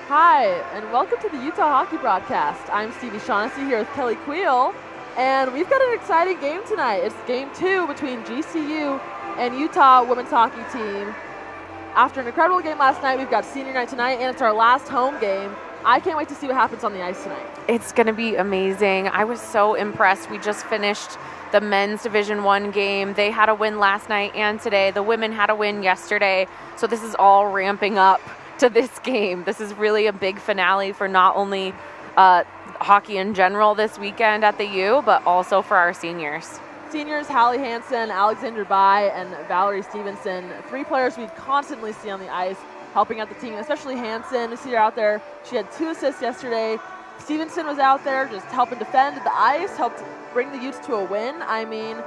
Hi, and welcome to the Utah Hockey Broadcast. I'm Stevie Shaughnessy here with Kelly Queel, and we've got an exciting game tonight. It's Game 2 between GCU and Utah women's hockey team. After an incredible game last night, we've got senior night tonight, and it's our last home game. I can't wait to see what happens on the ice tonight. It's going to be amazing. I was so impressed. We just finished the men's Division I game. They had a win last night and today. The women had a win yesterday. So this is all ramping up to this game. This is really a big finale for not only hockey in general this weekend at the U, but also for our seniors. Seniors Hallie Hansen, Alexandra Bai, and Valerie Stevenson, three players we constantly see on the ice helping out the team, especially Hansen. We see her out there. She had 2 assists yesterday. Stevenson was out there just helping defend the ice, helped bring the Utes to a win. I mean,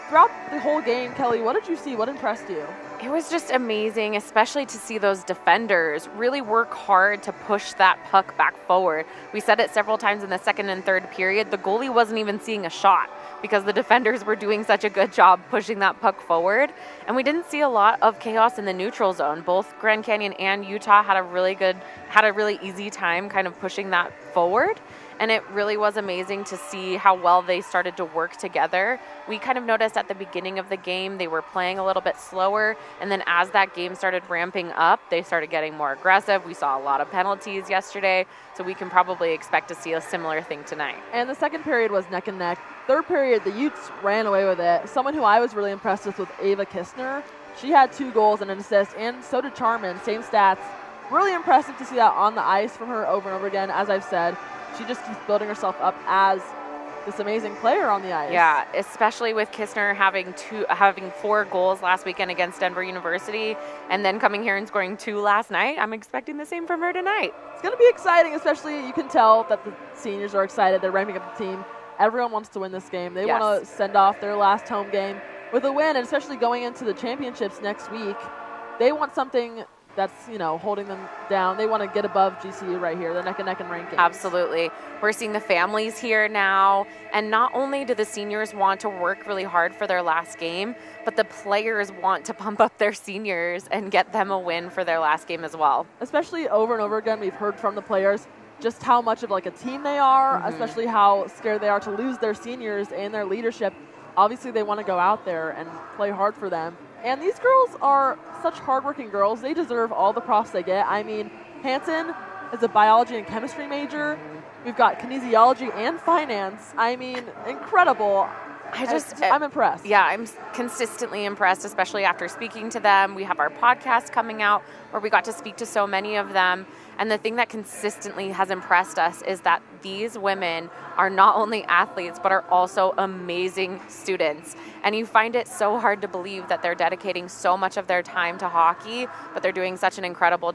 throughout the whole game, Kelly, what did you see? What impressed you? It was just amazing, especially to see those defenders really work hard to push that puck back forward. We said it several times in the second and third period. The goalie wasn't even seeing a shot because the defenders were doing such a good job pushing that puck forward. And we didn't see a lot of chaos in the neutral zone. Both Grand Canyon and Utah had a really easy time kind of pushing that forward. And it really was amazing to see how well they started to work together. We kind of noticed at the beginning of the game they were playing a little bit slower, and then as that game started ramping up, they started getting more aggressive. We saw a lot of penalties yesterday, so we can probably expect to see a similar thing tonight. And the second period was neck and neck. Third period, the Utes ran away with it. Someone who I was really impressed with was Ava Kistner. She had 2 goals and an assist, and so did Charman, same stats. Really impressive to see that on the ice from her over and over again. As I've said, she just keeps building herself up as this amazing player on the ice. Yeah, especially with Kistner having 4 goals last weekend against Denver University and then coming here and scoring 2 last night. I'm expecting the same from her tonight. It's going to be exciting, especially you can tell that the seniors are excited. They're ramping up the team. Everyone wants to win this game. They want to send off their last home game with a win, and especially going into the championships next week, they want something that's, holding them down. They want to get above GCU right here. They're neck and neck in rankings. Absolutely. We're seeing the families here now. And not only do the seniors want to work really hard for their last game, but the players want to pump up their seniors and get them a win for their last game as well. Especially over and over again, we've heard from the players just how much of a team they are, especially how scared they are to lose their seniors and their leadership. Obviously, they want to go out there and play hard for them. And these girls are such hardworking girls. They deserve all the props they get. I mean, Hansen is a biology and chemistry major. We've got kinesiology and finance. I mean, incredible. I'm impressed. Yeah, I'm consistently impressed, especially after speaking to them. We have our podcast coming out where we got to speak to so many of them. And the thing that consistently has impressed us is that these women are not only athletes, but are also amazing students. And you find it so hard to believe that they're dedicating so much of their time to hockey, but they're doing such an incredible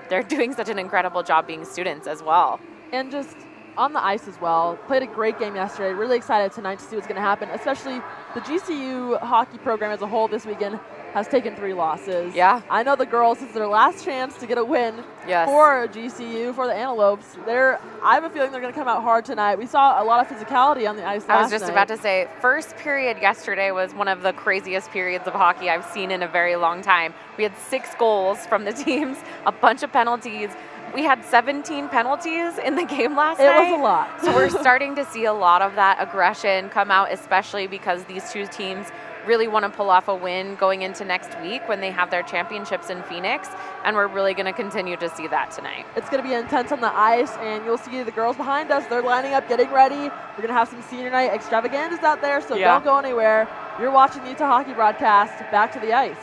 they're doing such an incredible job being students as well. And just on the ice as well. Played a great game yesterday. Really excited tonight to see what's going to happen, especially the GCU hockey program as a whole this weekend has taken 3 losses. Yeah. I know the girls, it's their last chance to get a win for GCU, for the Antelopes. I have a feeling they're going to come out hard tonight. We saw a lot of physicality on the ice last night. I was just about to say, first period yesterday was one of the craziest periods of hockey I've seen in a very long time. We had 6 goals from the teams, a bunch of penalties. We had 17 penalties in the game last night. It was a lot. So we're starting to see a lot of that aggression come out, especially because these 2 teams really want to pull off a win going into next week when they have their championships in Phoenix, and we're really going to continue to see that tonight. It's going to be intense on the ice, and you'll see the girls behind us. They're lining up, getting ready. We're going to have some senior night extravaganzas out there, so don't go anywhere. You're watching the Utah Hockey Broadcast. Back to the ice.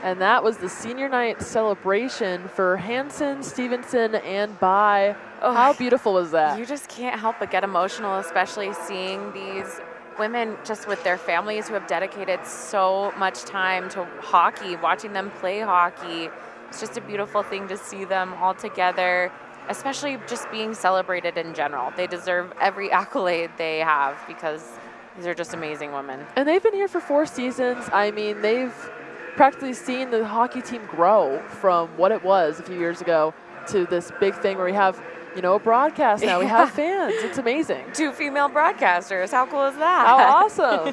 And that was the senior night celebration for Hansen, Stevenson, and Bai. Oh, how beautiful was that? You just can't help but get emotional, especially seeing these women just with their families who have dedicated so much time to hockey, watching them play hockey. It's just a beautiful thing to see them all together, especially just being celebrated in general. They deserve every accolade they have because these are just amazing women. And they've been here for 4 seasons. I mean, they've practically seen the hockey team grow from what it was a few years ago to this big thing where we have, you know, a broadcast now. We have fans. It's amazing. 2 female broadcasters. How cool is that? How awesome.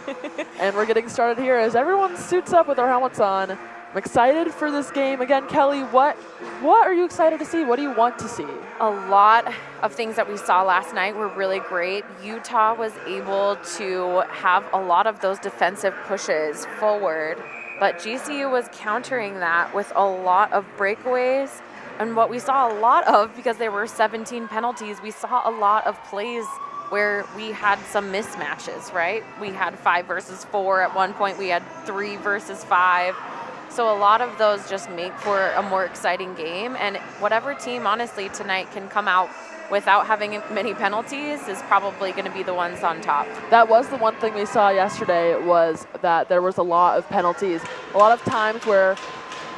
And we're getting started here as everyone suits up with their helmets on. I'm excited for this game. Again, Kelly, what are you excited to see? What do you want to see? A lot of things that we saw last night were really great. Utah was able to have a lot of those defensive pushes forward, but GCU was countering that with a lot of breakaways. And what we saw a lot of, because there were 17 penalties, we saw a lot of plays where we had some mismatches, right? We had 5 versus 4 at one point. We had 3 versus 5. So a lot of those just make for a more exciting game. And whatever team, honestly, tonight can come out without having many penalties is probably going to be the ones on top. That was the one thing we saw yesterday, was that there was a lot of penalties. A lot of times where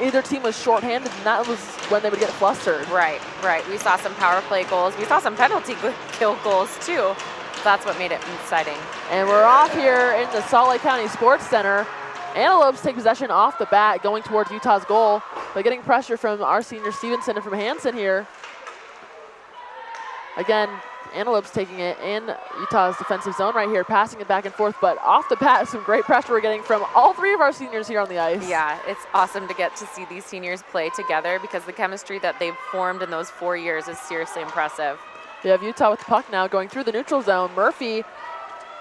either team was shorthanded, and that was when they would get flustered. Right. We saw some power play goals. We saw some penalty kill goals, too. That's what made it exciting. And we're off here in the Salt Lake County Sports Center. Antelopes take possession off the bat, going towards Utah's goal, but getting pressure from our senior Stevenson and from Hansen here. Again, Antelopes taking it in Utah's defensive zone right here, passing it back and forth, but off the bat, some great pressure we're getting from all 3 of our seniors here on the ice. Yeah, it's awesome to get to see these seniors play together because the chemistry that they've formed in those 4 years is seriously impressive. We have Utah with the puck now going through the neutral zone. Murphy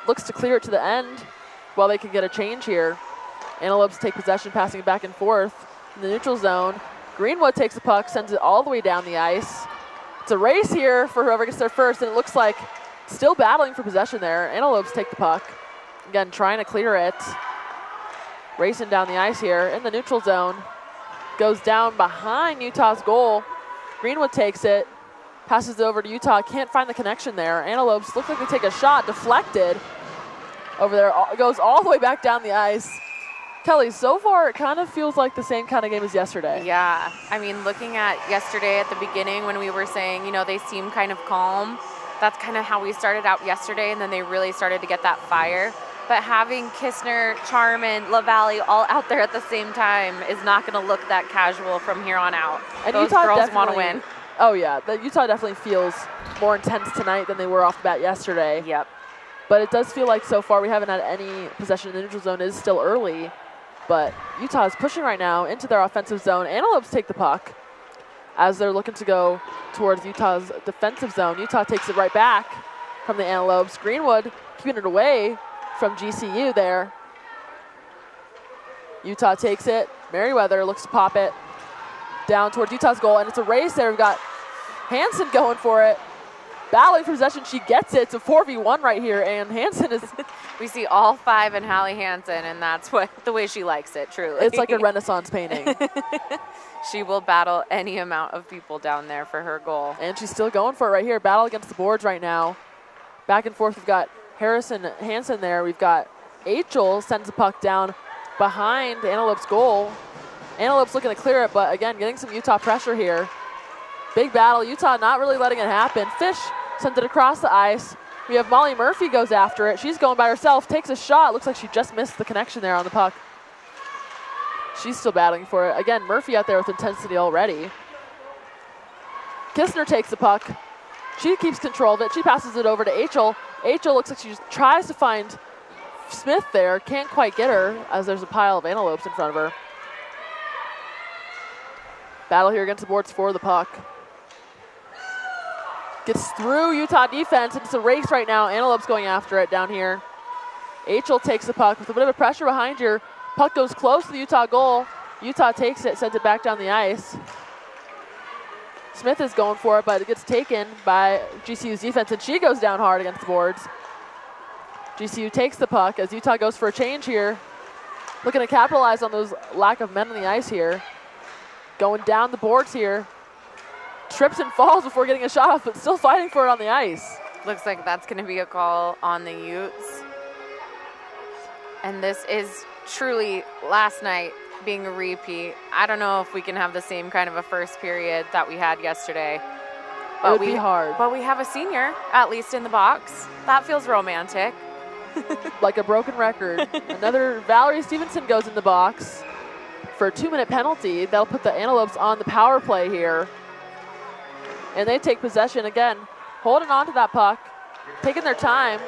looks to clear it to the end while they can get a change here. Antelopes take possession, passing it back and forth in the neutral zone. Greenwood takes the puck, sends it all the way down the ice. It's a race here for whoever gets there first, and it looks like still battling for possession there. Antelopes take the puck. Again, trying to clear it. Racing down the ice here in the neutral zone. Goes down behind Utah's goal. Greenwood takes it, passes it over to Utah. Can't find the connection there. Antelopes look like they take a shot, deflected. Over there, goes all the way back down the ice. Kelly, so far it kind of feels like the same kind of game as yesterday. Yeah, I mean, looking at yesterday at the beginning when we were saying, you know, they seem kind of calm, that's kind of how we started out yesterday, and then they really started to get that fire. But having Kistner, Charman, LaValle all out there at the same time is not going to look that casual from here on out. And those Utah girls want to win. Oh yeah, Utah definitely feels more intense tonight than they were off the bat yesterday. Yep. But it does feel like so far we haven't had any possession in the neutral zone. It is still early. But Utah is pushing right now into their offensive zone. Antelopes take the puck as they're looking to go towards Utah's defensive zone. Utah takes it right back from the Antelopes. Greenwood keeping it away from GCU there. Utah takes it. Merriweather looks to pop it down towards Utah's goal, and it's a race there. We've got Hansen going for it. Battling for possession, she gets it. It's a 4v1 right here, and Hansen is... We see all 5 in Hallie Hansen, and that's the way she likes it, truly. It's like a Renaissance painting. She will battle any amount of people down there for her goal. And she's still going for it right here. Battle against the boards right now. Back and forth, we've got Harrison Hansen there. We've got Achel sends the puck down behind Antelope's goal. Antelope's looking to clear it, but again, getting some Utah pressure here. Big battle. Utah not really letting it happen. Fish sends it across the ice. We have Molly Murphy goes after it. She's going by herself, takes a shot. Looks like she just missed the connection there on the puck. She's still battling for it. Again, Murphy out there with intensity already. Kistner takes the puck. She keeps control of it. She passes it over to Achel. Achel looks like she just tries to find Smith there. Can't quite get her as there's a pile of Antelopes in front of her. Battle here against the boards for the puck. Gets through Utah defense, and it's a race right now. Antelope's going after it down here. Achel takes the puck with a bit of a pressure behind her. Puck goes close to the Utah goal. Utah takes it, sends it back down the ice. Smith is going for it, but it gets taken by GCU's defense, and she goes down hard against the boards. GCU takes the puck as Utah goes for a change here. looking to capitalize on those lack of men on the ice here. Going down the boards here. Trips and falls before getting a shot off, but still fighting for it on the ice. Looks like that's going to be a call on the Utes. And this is truly last night being a repeat. I don't know if we can have the same kind of a first period that we had yesterday. It would be hard. But we have a senior, at least in the box. That feels romantic. Like a broken record. Another Valerie Stevenson goes in the box for a 2-minute penalty. That'll put the Antelopes on the power play here. And they take possession again, holding on to that puck, taking their time.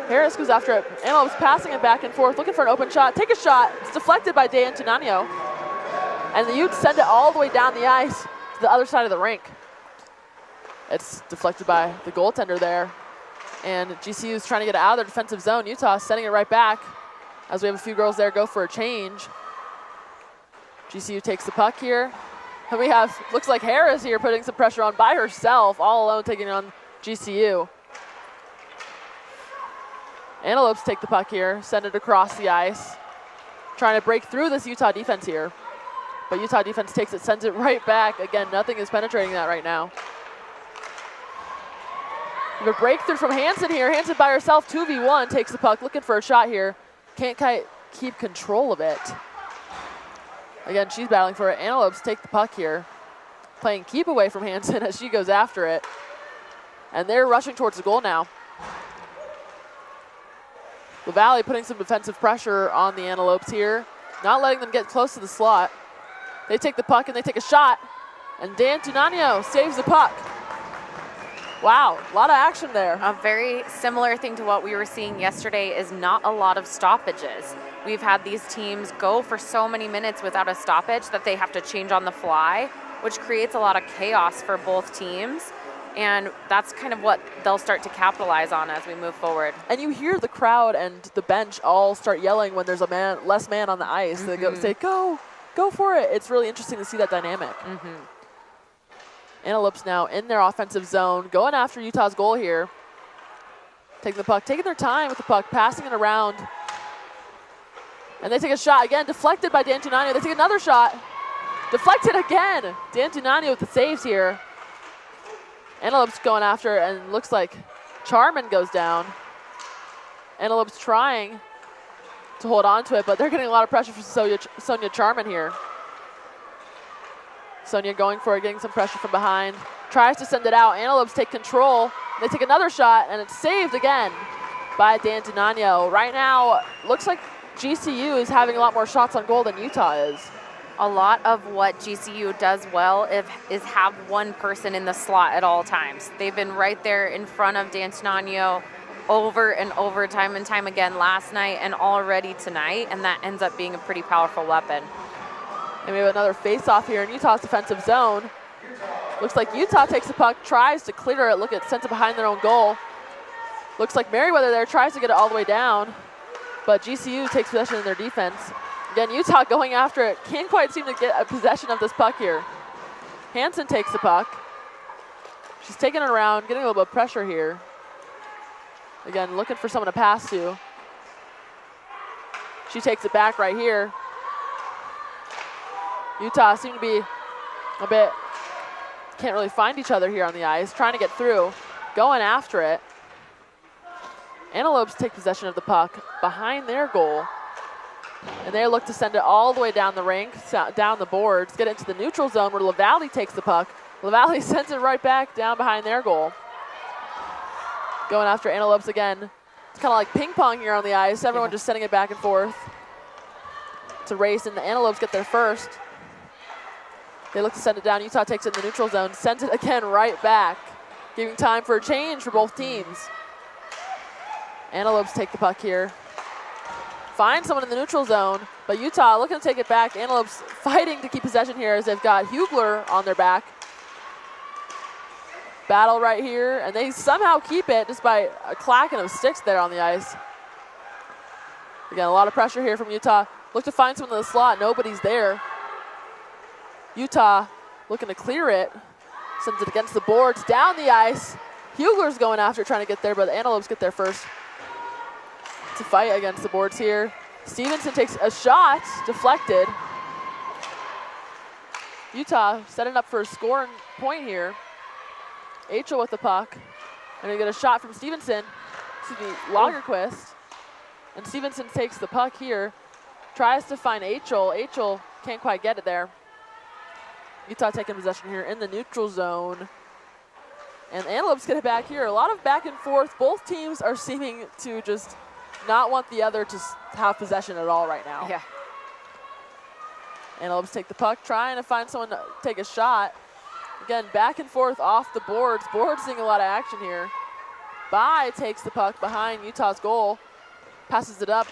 Harris goes after it. Antelopes passing it back and forth, looking for an open shot. Take a shot. It's deflected by Dan Tunanio. And the Utes send it all the way down the ice to the other side of the rink. It's deflected by the goaltender there. And GCU is trying to get it out of their defensive zone. Utah sending it right back as we have a few girls there go for a change. GCU takes the puck here. And we have, looks like Harris here putting some pressure on by herself, all alone taking on GCU. Antelopes take the puck here, send it across the ice. Trying to break through this Utah defense here. But Utah defense takes it, sends it right back. Again, nothing is penetrating that right now. We have a breakthrough from Hansen here. Hansen by herself, 2v1, takes the puck, looking for a shot here. Can't keep control of it. Again, she's battling for it. Antelopes take the puck here. Playing keep away from Hansen as she goes after it. And they're rushing towards the goal now. LaValle putting some defensive pressure on the Antelopes here. Not letting them get close to the slot. They take the puck and they take a shot. And Dan Tunanio saves the puck. Wow, a lot of action there. A very similar thing to what we were seeing yesterday is not a lot of stoppages. We've had these teams go for so many minutes without a stoppage that they have to change on the fly, which creates a lot of chaos for both teams. And that's kind of what they'll start to capitalize on as we move forward. And you hear the crowd and the bench all start yelling when there's a less man on the ice. They say, go for it. It's really interesting to see that dynamic. Antelopes now in their offensive zone, going after Utah's goal here. Taking the puck, taking their time with the puck, passing it around. And they take a shot again, deflected by Dan Tunanio. They take another shot, deflected again. Dan Tunanio with the saves here. Antelopes going after, and looks like Charman goes down. Antelopes trying to hold on to it, but they're getting a lot of pressure from Sonia Charman here. Sonia going for it, getting some pressure from behind. Tries to send it out. Antelopes take control. They take another shot, and it's saved again by Dan Tunanio. Right now, looks like GCU is having a lot more shots on goal than Utah is. A lot of what GCU does well is have one person in the slot at all times. They've been right there in front of Dan Tunanio over and over, time and time again last night and already tonight, and that ends up being a pretty powerful weapon. And we have another face-off here in Utah's defensive zone. Looks like Utah takes the puck, tries to clear it. Look at sends it behind their own goal. Looks like Merriweather there tries to get it all the way down, but GCU takes possession in their defense. Again, Utah going after it. Can't quite seem to get a possession of this puck here. Hansen takes the puck. She's taking it around, getting a little bit of pressure here. Again, looking for someone to pass to. She takes it back right here. Utah seem to be a bit, can't really find each other here on the ice, trying to get through, going after it. Antelopes take possession of the puck behind their goal, and they look to send it all the way down the rink, down the boards, get it into the neutral zone where LaValle takes the puck. LaValle sends it right back down behind their goal. Going after Antelopes again. It's kind of like ping pong here on the ice, everyone just sending it back and forth. It's a race, and the Antelopes get there first. They look to send it down. Utah takes it in the neutral zone, sends it again right back, giving time for a change for both teams. Antelopes take the puck here. Find someone in the neutral zone, but Utah looking to take it back. Antelopes fighting to keep possession here as they've got Hugler on their back. Battle right here, and they somehow keep it just by a clacking of sticks there on the ice. Again, a lot of pressure here from Utah. Look to find someone in the slot. Nobody's there. Utah looking to clear it. Sends it against the boards, down the ice. Hugler's going after, trying to get there, but the Antelopes get there first. To fight against the boards here. Stevenson takes a shot, deflected. Utah setting up for a scoring point here. Achel with the puck. And we get a shot from Stevenson. Lagerquist. And Stevenson takes the puck here. Tries to find Achel. Achel can't quite get it there. Utah taking possession here in the neutral zone. And the Antelopes get it back here. A lot of back and forth. Both teams are seeming to just not want the other to have possession at all right now. Yeah. Antelopes take the puck, trying to find someone to take a shot. Again, back and forth off the boards. Boards seeing a lot of action here. Bai takes the puck behind Utah's goal. Passes it up.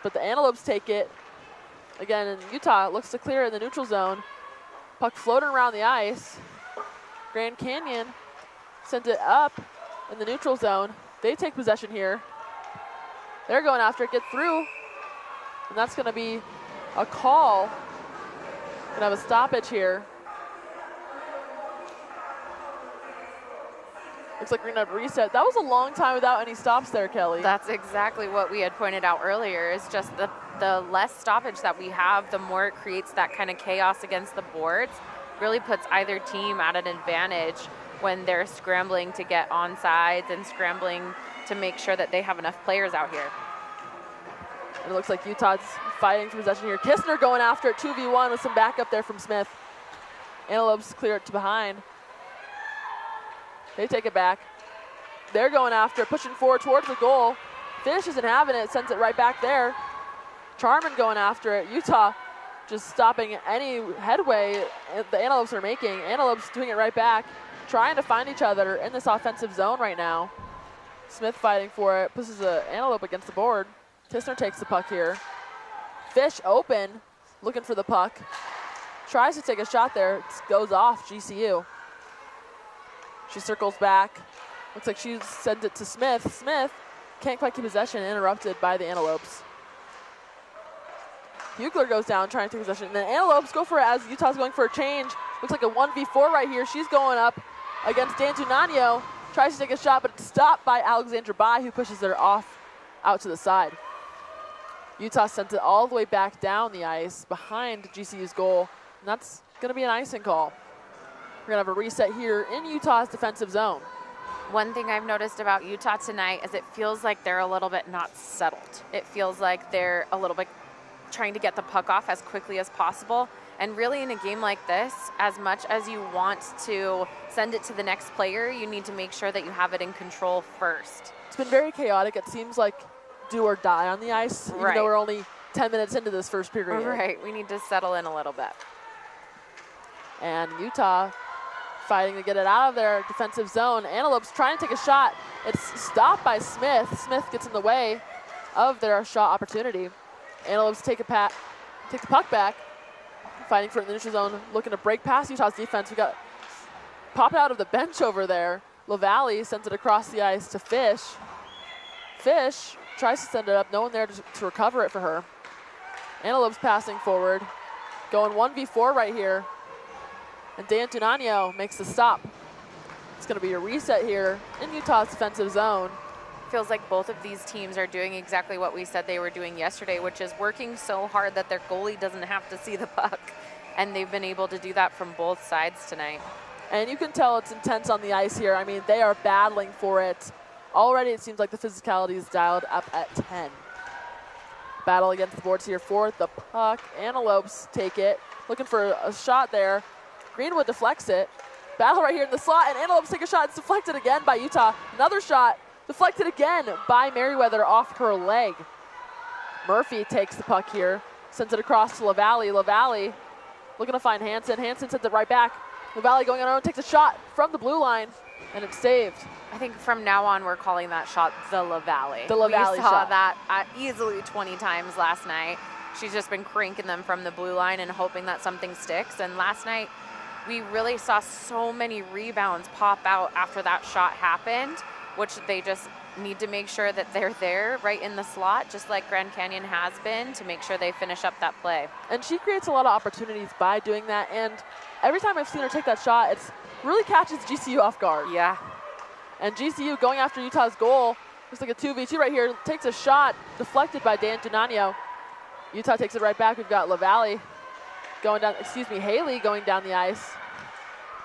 But the Antelopes take it. Again, and Utah looks to clear in the neutral zone. Puck floating around the ice. Grand Canyon sent it up in the neutral zone. They take possession here. They're going after it, get through. And that's going to be a call. Going to have a stoppage here. Looks like we're going to have a reset. That was a long time without any stops there, Kelly. That's exactly what we had pointed out earlier, is just the less stoppage that we have, the more it creates that kind of chaos against the boards. Really puts either team at an advantage when they're scrambling to get onsides and scrambling to make sure that they have enough players out here. And it looks like Utah's fighting for possession here. Kistner going after it, 2v1 with some backup there from Smith. Antelopes clear it to behind. They take it back. They're going after it, pushing forward towards the goal. Fish isn't having it, sends it right back there. Charman going after it. Utah just stopping any headway the Antelopes are making. Antelopes doing it right back, trying to find each other in this offensive zone right now. Smith fighting for it, pushes the Antelope against the board. Kistner takes the puck here. Fish open, looking for the puck. Tries to take a shot there, it goes off GCU. She circles back. Looks like she sent it to Smith. Smith can't quite keep possession, interrupted by the Antelopes. Hugler goes down trying to take possession. And then Antelopes go for it as Utah's going for a change. Looks like a 1v4 right here. She's going up against Dantunano. Tries to take a shot, but it's stopped by Alexandra Bai, who pushes her off out to the side. Utah sent it all the way back down the ice behind GCU's goal. And that's going to be an icing call. We're going to have a reset here in Utah's defensive zone. One thing I've noticed about Utah tonight is it feels like they're a little bit not settled. It feels like they're a little bit trying to get the puck off as quickly as possible. And really in a game like this, as much as you want to send it to the next player, you need to make sure that you have it in control first. It's been very chaotic. It seems like do or die on the ice, even though we're only 10 minutes into this first period. Right, we need to settle in a little bit. And Utah fighting to get it out of their defensive zone. Antelopes trying to take a shot. It's stopped by Smith. Smith gets in the way of their shot opportunity. Antelopes take the puck back, fighting for it in the neutral zone, looking to break past Utah's defense. We got pop out of the bench over there. LaValle sends it across the ice to Fish. Fish tries to send it up, no one there to recover it for her. Antelopes passing forward, going 1v4 right here. And Dantunano makes the stop. It's going to be a reset here in Utah's defensive zone. Feels like both of these teams are doing exactly what we said they were doing yesterday, which is working so hard that their goalie doesn't have to see the puck. And they've been able to do that from both sides tonight. And you can tell it's intense on the ice here. I mean, they are battling for it. Already it seems like the physicality is dialed up at 10. Battle against the boards here for the puck. Antelopes take it. Looking for a shot there. Greenwood deflects it. Battle right here in the slot, and Antelopes take a shot. It's deflected again by Utah. Another shot. Deflected again by Merriweather off her leg. Murphy takes the puck here. Sends it across to LaValle. LaValle looking to find Hansen. Hansen sends it right back. LaValle going on her own, takes a shot from the blue line, and it's saved. I think from now on we're calling that shot the LaValle. The LaValle We saw shot. that easily 20 times last night. She's just been cranking them from the blue line and hoping that something sticks. And last night we really saw so many rebounds pop out after that shot happened, which they just need to make sure that they're there right in the slot, just like Grand Canyon has been, to make sure they finish up that play. And she creates a lot of opportunities by doing that. And every time I've seen her take that shot, it's really catches GCU off guard. Yeah. And GCU going after Utah's goal, Looks like a 2v2 right here. Takes a shot, deflected by Dan Dunano. Utah takes it right back. We've got LaValle going down, Haley going down the ice.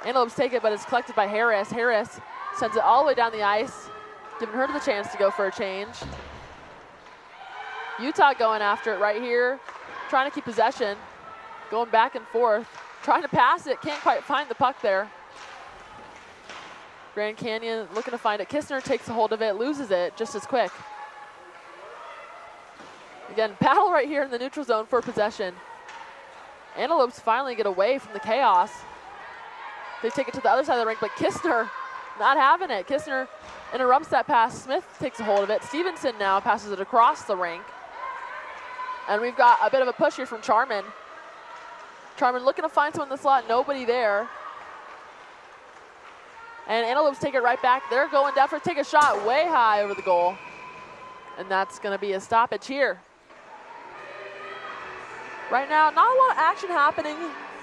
Antelopes take it, but it's collected by Harris. Harris sends it all the way down the ice, giving her the chance to go for a change. Utah going after it right here, trying to keep possession, going back and forth, trying to pass it, can't quite find the puck there. Grand Canyon looking to find it. Kistner takes a hold of it, loses it just as quick. Again, battle right here in the neutral zone for possession. Antelopes finally get away from the chaos. They take it to the other side of the rink, but Kistner not having it. Kistner interrupts that pass. Smith takes a hold of it. Stevenson now passes it across the rink. And we've got a bit of a push here from Charman. Charman looking to find someone in the slot, nobody there. And Antelopes take it right back. They're going down for take a shot way high over the goal. And that's going to be a stoppage here. Right now, not a lot of action happening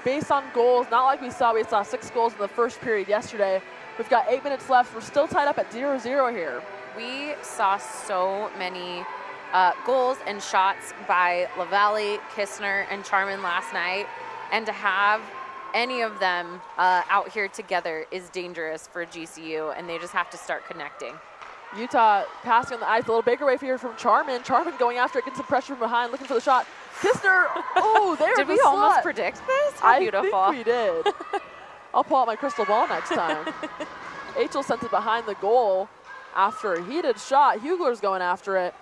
based on goals. Not like we saw 6 goals in the first period yesterday. We've got 8 minutes left. We're still tied up at 0-0 here. We saw so many goals and shots by LaValle, Kistner, and Charman last night. And to have any of them out here together is dangerous for GCU, and they just have to start connecting. Utah passing on the ice, a little breakaway here from Charman. Charman going after it, getting some pressure from behind, looking for the shot. Kistner, oh, there Did we almost predict this? How beautiful. I think we did. I'll pull out my crystal ball next time. H.L. sends it behind the goal after a heated shot. Hugler's going after it.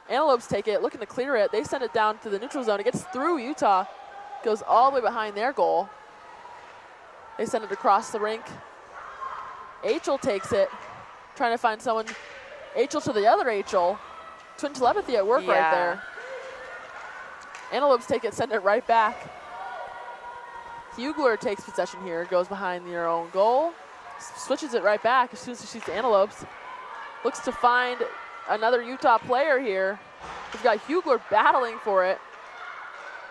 Antelopes take it, looking to clear it. They send it down to the neutral zone. It gets through Utah, goes all the way behind their goal. They send it across the rink. H.L. takes it, trying to find someone. H.L. to the other H.L. Twin telepathy at work right there. Antelopes take it, send it right back. Hugler takes possession here, goes behind their own goal, switches it right back as soon as he sees the Antelopes. Looks to find another Utah player here. We've got Hugler battling for it.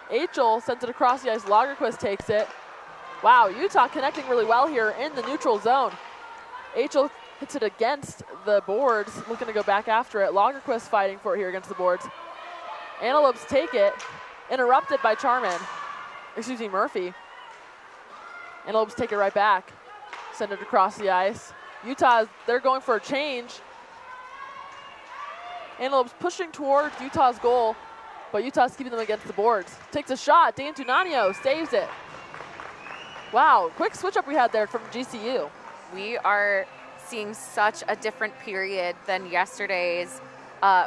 H.L. sends it across the ice. Lagerquist takes it. Wow, Utah connecting really well here in the neutral zone. H.L. hits it against the boards, looking to go back after it. Lagerquist fighting for it here against the boards. Antelopes take it, interrupted by Murphy. Antelopes take it right back, send it across the ice. Utah, they're going for a change. Antelopes pushing towards Utah's goal, but Utah's keeping them against the boards. Takes a shot, Dan Tunanio saves it. Wow, quick switch up we had there from GCU. We are seeing such a different period than yesterday's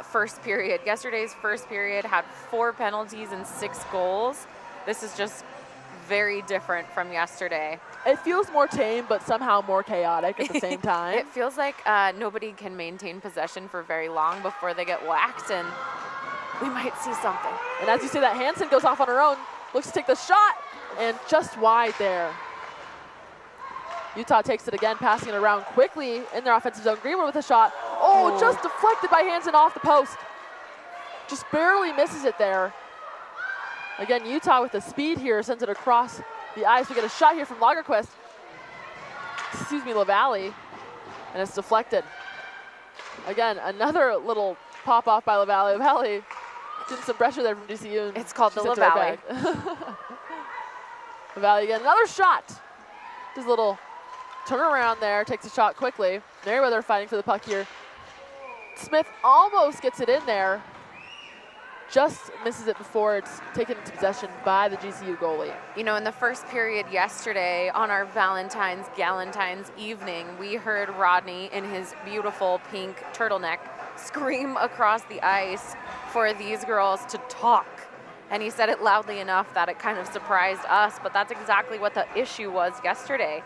first period. Yesterday's first period had 4 penalties and 6 goals. This is just very different from yesterday. It feels more tame, but somehow more chaotic at the same time. It feels like nobody can maintain possession for very long before they get whacked, and we might see something. And as you see that, Hansen goes off on her own, looks to take the shot, and just wide there. Utah takes it again, passing it around quickly in their offensive zone. Greenwood with a shot. Oh, just deflected by Hansen off the post. Just barely misses it there. Again, Utah with the speed here sends it across the ice. We get a shot here from LaValle. And it's deflected. Again, another little pop off by LaValle. LaValle getting some pressure there from DCU. It's called the LaValle. LaValle again, another shot. Just a little turn around there, takes a shot quickly. Merriweather fighting for the puck here. Smith almost gets it in there. Just misses it before it's taken into possession by the GCU goalie. You know, in the first period yesterday on our Galentine's evening, we heard Rodney in his beautiful pink turtleneck scream across the ice for these girls to talk. And he said it loudly enough that it kind of surprised us, but that's exactly what the issue was yesterday.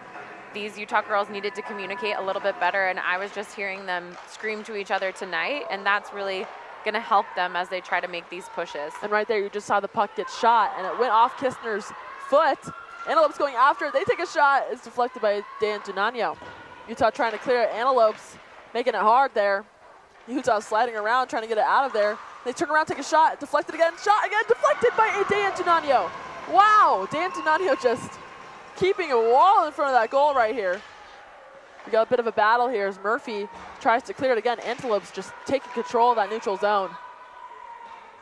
These Utah girls needed to communicate a little bit better, and I was just hearing them scream to each other tonight, and that's really going to help them as they try to make these pushes. And right there, you just saw the puck get shot, and it went off Kistner's foot. Antelopes going after it. They take a shot. It's deflected by Dan Dunano. Utah trying to clear it. Antelopes making it hard there. Utah sliding around, trying to get it out of there. They turn around, take a shot, deflected again, shot again, deflected by Dan Tunanio. Wow, Dan Tunanio just keeping a wall in front of that goal right here. We got a bit of a battle here as Murphy tries to clear it again. Antelopes just taking control of that neutral zone.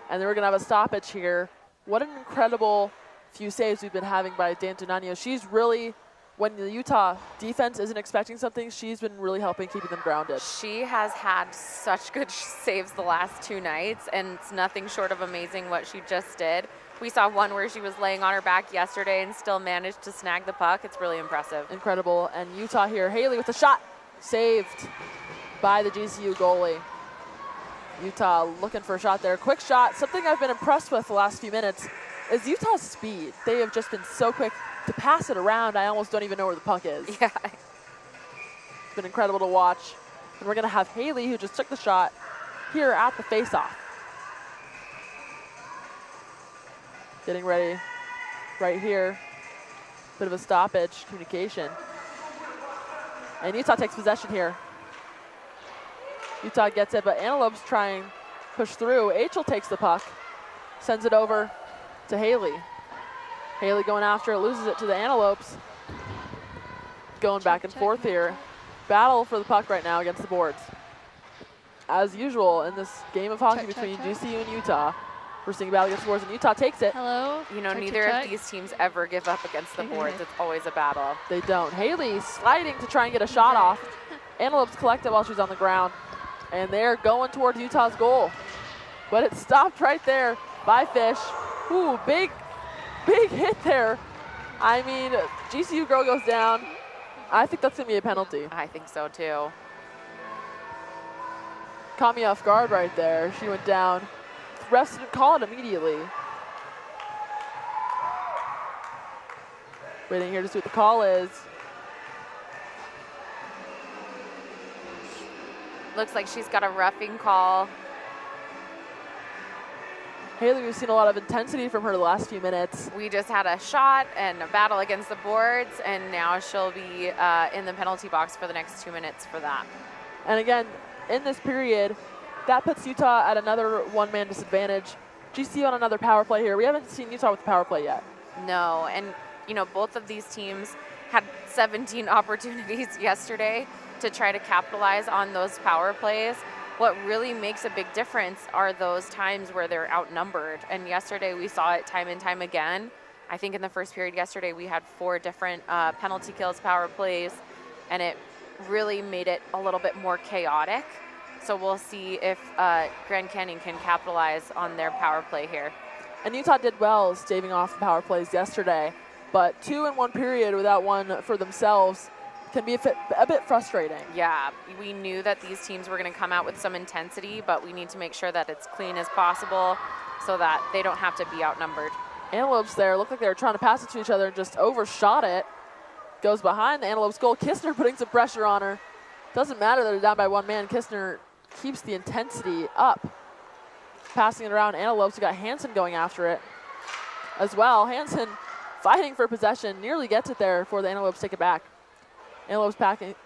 And then we're going to have a stoppage here. What an incredible few saves we've been having by D'Antonio. She's really, when the Utah defense isn't expecting something, she's been really helping keeping them grounded. She has had such good saves the last 2 nights, and it's nothing short of amazing what she just did. We saw one where she was laying on her back yesterday and still managed to snag the puck. It's really impressive. Incredible. And Utah here, Haley with the shot, saved by the GCU goalie. Utah looking for a shot there. Quick shot. Something I've been impressed with the last few minutes is Utah's speed. They have just been so quick to pass it around. I almost don't even know where the puck is. Yeah. It's been incredible to watch. And we're going to have Haley, who just took the shot, here at the faceoff. Getting ready right here. Bit of a stoppage, communication. And Utah takes possession here. Utah gets it, but Antelope's trying to push through. Achel takes the puck, sends it over to Haley. Haley going after it, loses it to the Antelopes. Going back and forth here. Battle for the puck right now against the boards. As usual in this game of hockey between GCU and Utah, we're seeing a battle against the boards, and Utah takes it. Hello. You know, neither of these teams ever give up against the boards. It's always a battle. They don't. Haley sliding to try and get a shot off. Antelopes collect it while she's on the ground. And they're going towards Utah's goal. But it stopped right there by Fish. Ooh, big hit there. I mean, GCU girl goes down. I think that's going to be a penalty. I think so, too. Caught me off guard right there. She went down. Refs didn't call it immediately. Waiting here to see what the call is. Looks like she's got a roughing call. Haley, we've seen a lot of intensity from her the last few minutes. We just had a shot and a battle against the boards, and now she'll be in the penalty box for the next 2 minutes for that. And again, in this period, that puts Utah at another one-man disadvantage. GCU on another power play here. We haven't seen Utah with the power play yet. No, and you know, both of these teams had 17 opportunities yesterday to try to capitalize on those power plays. What really makes a big difference are those times where they're outnumbered. And yesterday we saw it time and time again. I think in the first period yesterday we had 4 different penalty kills, power plays, and it really made it a little bit more chaotic. So we'll see if Grand Canyon can capitalize on their power play here. And Utah did well staving off the power plays yesterday, but 2 in 1 period without one for themselves can be a bit frustrating. Yeah, we knew that these teams were going to come out with some intensity, but we need to make sure that it's clean as possible so that they don't have to be outnumbered. Antelopes there looked like they were trying to pass it to each other and just overshot it. Goes behind the Antelopes goal. Kistner putting some pressure on her. Doesn't matter that they're down by 1 man. Kistner keeps the intensity up. Passing it around Antelopes. We got Hansen going after it as well. Hansen fighting for possession. Nearly gets it there before the Antelopes take it back. Antelopes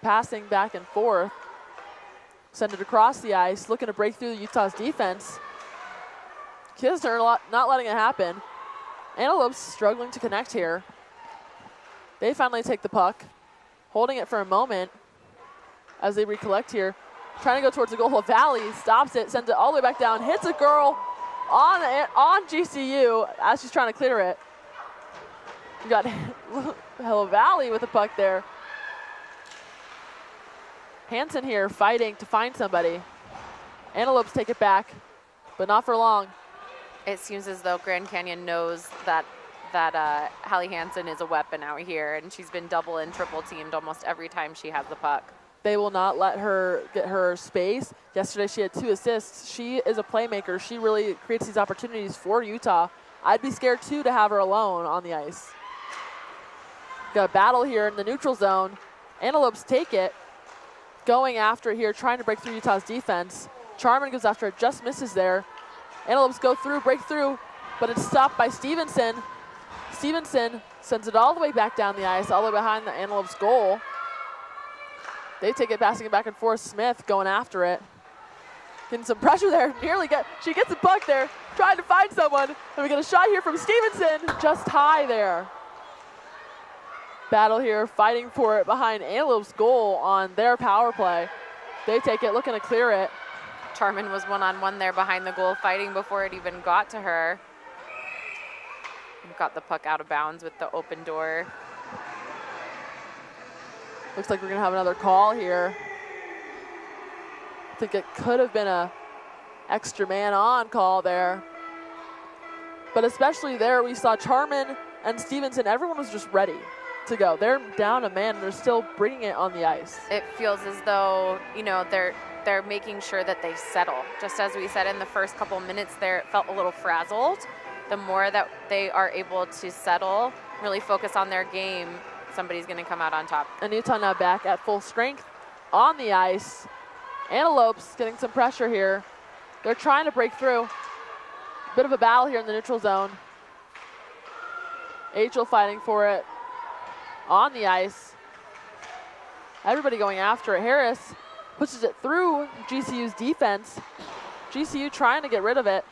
passing back and forth. Send it across the ice. Looking to break through Utah's defense. Kistner not letting it happen. Antelopes struggling to connect here. They finally take the puck. Holding it for a moment as they recollect here. Trying to go towards the goal. Valley stops it, sends it all the way back down, hits a girl on GCU as she's trying to clear it. You got Hello Valley with the puck there. Hansen here fighting to find somebody. Antelopes take it back, but not for long. It seems as though Grand Canyon knows that Hallie Hansen is a weapon out here, and she's been double and triple teamed almost every time she has the puck. They will not let her get her space. Yesterday she had 2 assists. She is a playmaker. She really creates these opportunities for Utah. I'd be scared too to have her alone on the ice. Got a battle here in the neutral zone. Antelopes take it. Going after it here, trying to break through Utah's defense. Charman goes after it, just misses there. Antelopes go through, break through, but it's stopped by Stevenson. Stevenson sends it all the way back down the ice, all the way behind the Antelopes goal. They take it, passing it back and forth. Smith going after it. Getting some pressure there. She gets the puck there, trying to find someone. And we get a shot here from Stevenson, just high there. Battle here, fighting for it behind Antelope's goal on their power play. They take it, looking to clear it. Charman was one-on-one there behind the goal, fighting before it even got to her. Got the puck out of bounds with the open door. Looks like we're gonna have another call here. I think it could have been a extra man on call there. But especially there, we saw Charman and Stevenson, everyone was just ready to go. They're down a man and they're still bringing it on the ice. It feels as though, you know, they're making sure that they settle. Just as we said in the first couple minutes there, it felt a little frazzled. The more that they are able to settle, really focus on their game, somebody's going to come out on top. And Utah now back at full strength on the ice. Antelopes getting some pressure here. They're trying to break through. Bit of a battle here in the neutral zone. H.L. fighting for it on the ice. Everybody going after it. Harris pushes it through GCU's defense. GCU trying to get rid of it.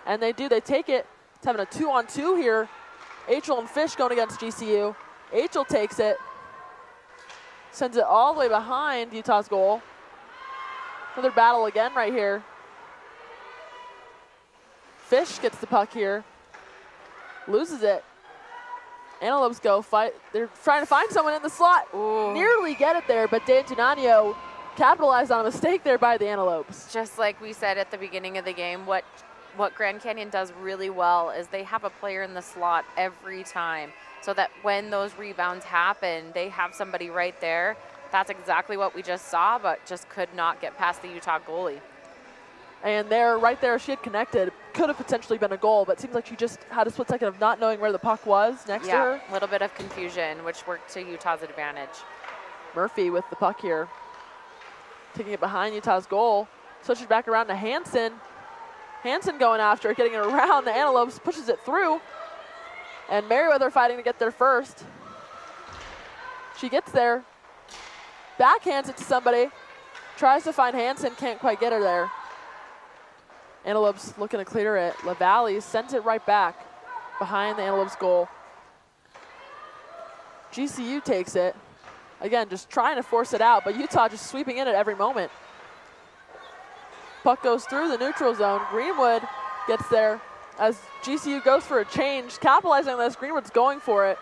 And they do, they take it. It's having a 2-on-2 here. H.L. and Fish going against GCU. H.L. takes it. Sends it all the way behind Utah's goal. Another battle again right here. Fish gets the puck here. Loses it. Antelopes go fight. They're trying to find someone in the slot. Ooh. Nearly get it there, but Dan Tunanio capitalized on a mistake there by the Antelopes. Just like we said at the beginning of the game, what Grand Canyon does really well is they have a player in the slot every time, so that when those rebounds happen, they have somebody right there. That's exactly what we just saw, but just could not get past the Utah goalie. And there, right there, she had connected. Could have potentially been a goal, but it seems like she just had a split second of not knowing where the puck was next to her. Yeah, a little bit of confusion, which worked to Utah's advantage. Murphy with the puck here. Taking it behind Utah's goal. Switches back around to Hansen. Hansen going after it, getting it around the Antelopes, pushes it through. And Merriweather fighting to get there first. She gets there. Backhands it to somebody. Tries to find Hansen, can't quite get her there. Antelopes looking to clear it. LaValle sends it right back behind the Antelopes goal. GCU takes it. Again, just trying to force it out, but Utah just sweeping in at every moment. Puck goes through the neutral zone. Greenwood gets there as GCU goes for a change. Capitalizing on this, Greenwood's going for it.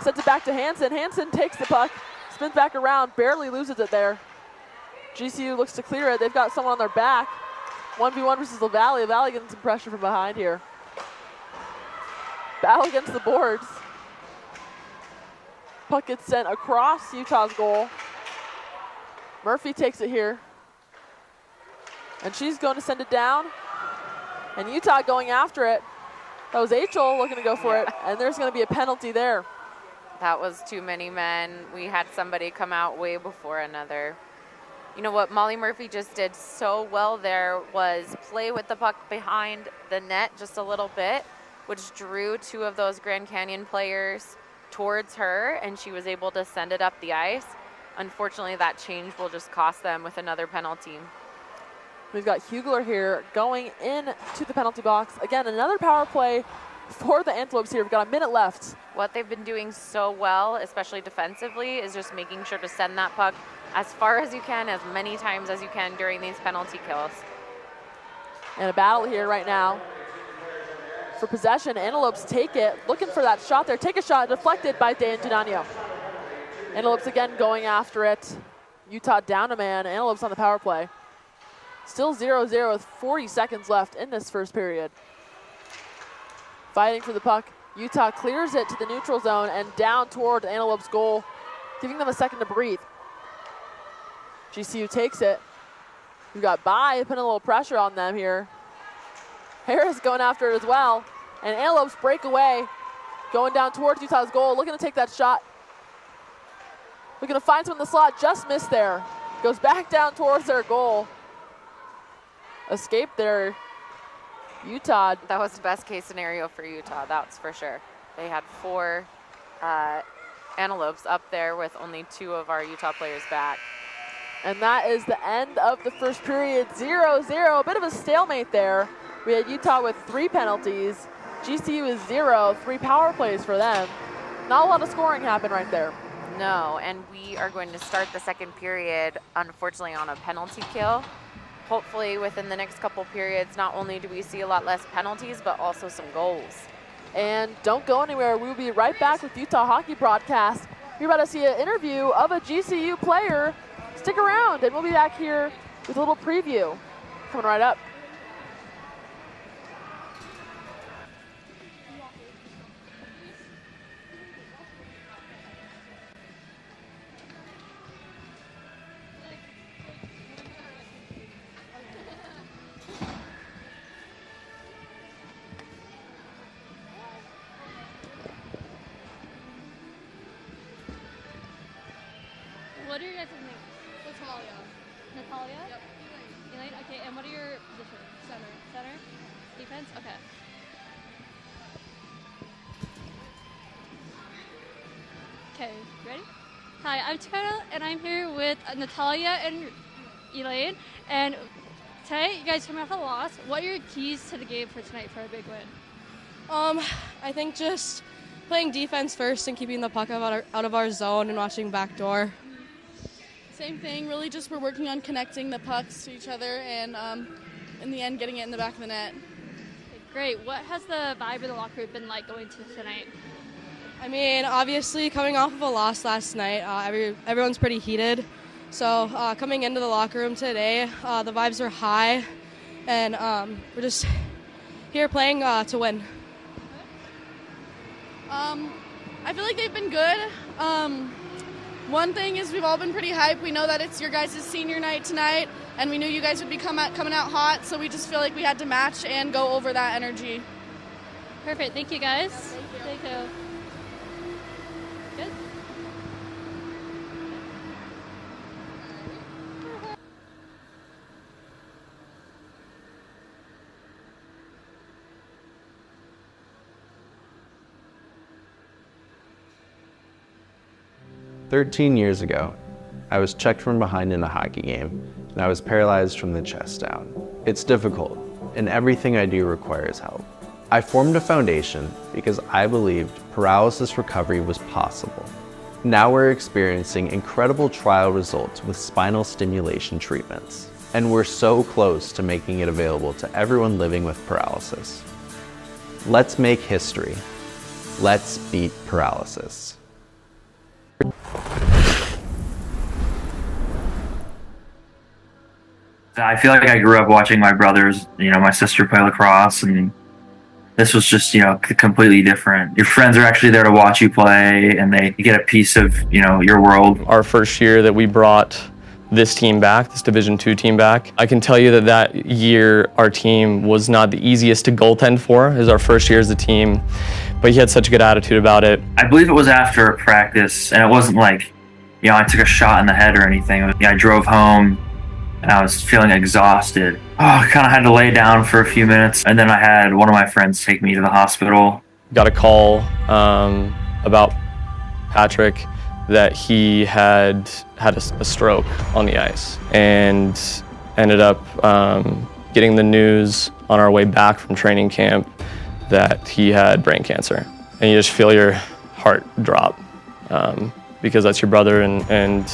Sends it back to Hansen. Hansen takes the puck, spins back around, barely loses it there. GCU looks to clear it. They've got someone on their back. 1v1 versus LaValle. LaValle getting some pressure from behind here. Battle against the boards. Puck gets sent across Utah's goal. Murphy takes it here. And she's going to send it down. And Utah going after it. That was H.L. looking to go for it. And there's going to be a penalty there. That was too many men. We had somebody come out way before another. You know what Molly Murphy just did so well there was play with the puck behind the net just a little bit, which drew two of those Grand Canyon players towards her, and she was able to send it up the ice. Unfortunately, that change will just cost them with another penalty. We've got Hugler here going into the penalty box. Again, another power play for the Antelopes here. We've got a minute left. What they've been doing so well, especially defensively, is just making sure to send that puck as far as you can, as many times as you can during these penalty kills. And a battle here right now for possession. Antelopes take it, looking for that shot there. Take a shot, deflected by Dan Tunanio. Antelopes again going after it. Utah down a man. Antelopes on the power play. Still 0-0 with 40 seconds left in this first period. Fighting for the puck. Utah clears it to the neutral zone and down toward Antelope's goal, giving them a second to breathe. GCU takes it. We've got Bai putting a little pressure on them here. Harris going after it as well. And Antelopes break away, going down towards Utah's goal, looking to take that shot. Looking to find someone in the slot, just missed there. Goes back down towards their goal. Escaped there. Utah. That was the best case scenario for Utah, that's for sure. They had 4 Antelopes up there with only 2 of our Utah players back. And that is the end of the first period, 0-0. A bit of a stalemate there. We had Utah with 3 penalties. GCU is 0, 3 power plays for them. not a lot of scoring happened right there. No, and we are going to start the second period, unfortunately, on a penalty kill. Hopefully, within the next couple periods, not only do we see a lot less penalties, but also some goals. And don't go anywhere. We will be right back with Utah Hockey Broadcast. You're about to see an interview of a GCU player. Stick around, and we'll be back here with a little preview coming right up. What are your guys' names? Natalia? Yep. Elaine? Okay, and what are your positions? Center? Defense? Okay. Okay, ready? Hi, I'm Tara, and I'm here with Natalia and Elaine. And tonight, you guys coming off a loss. What are your keys to the game for tonight for a big win? I think just playing defense first and keeping the puck out of our zone and watching backdoor. Same thing, really just we're working on connecting the pucks to each other and in the end getting it in the back of the net. Okay, great. What has the vibe of the locker room been like going to tonight? I mean, obviously coming off of a loss last night, everyone's pretty heated. So coming into the locker room today, the vibes are high, and we're just here playing to win. I feel like they've been good. One thing is we've all been pretty hyped. We know that it's your guys' senior night tonight, and we knew you guys would be coming out hot, so we just feel like we had to match and go over that energy. Perfect. Thank you, guys. Thank you. Good. 13 years ago, I was checked from behind in a hockey game, and I was paralyzed from the chest down. It's difficult, and everything I do requires help. I formed a foundation because I believed paralysis recovery was possible. Now we're experiencing incredible trial results with spinal stimulation treatments, and we're so close to making it available to everyone living with paralysis. Let's make history. Let's beat paralysis. I feel like I grew up watching my brothers, my sister play lacrosse, and this was just, completely different. Your friends are actually there to watch you play, and they get a piece of, your world. Our first year that we brought this team back, this Division II team back, I can tell you that year our team was not the easiest to goaltend for. It was our first year as a team, but he had such a good attitude about it. I believe it was after a practice, and it wasn't like, I took a shot in the head or anything. I drove home, and I was feeling exhausted. I kind of had to lay down for a few minutes, and then I had one of my friends take me to the hospital. Got a call about Patrick that he had a stroke on the ice, and ended up getting the news on our way back from training camp that he had brain cancer. And you just feel your heart drop because that's your brother and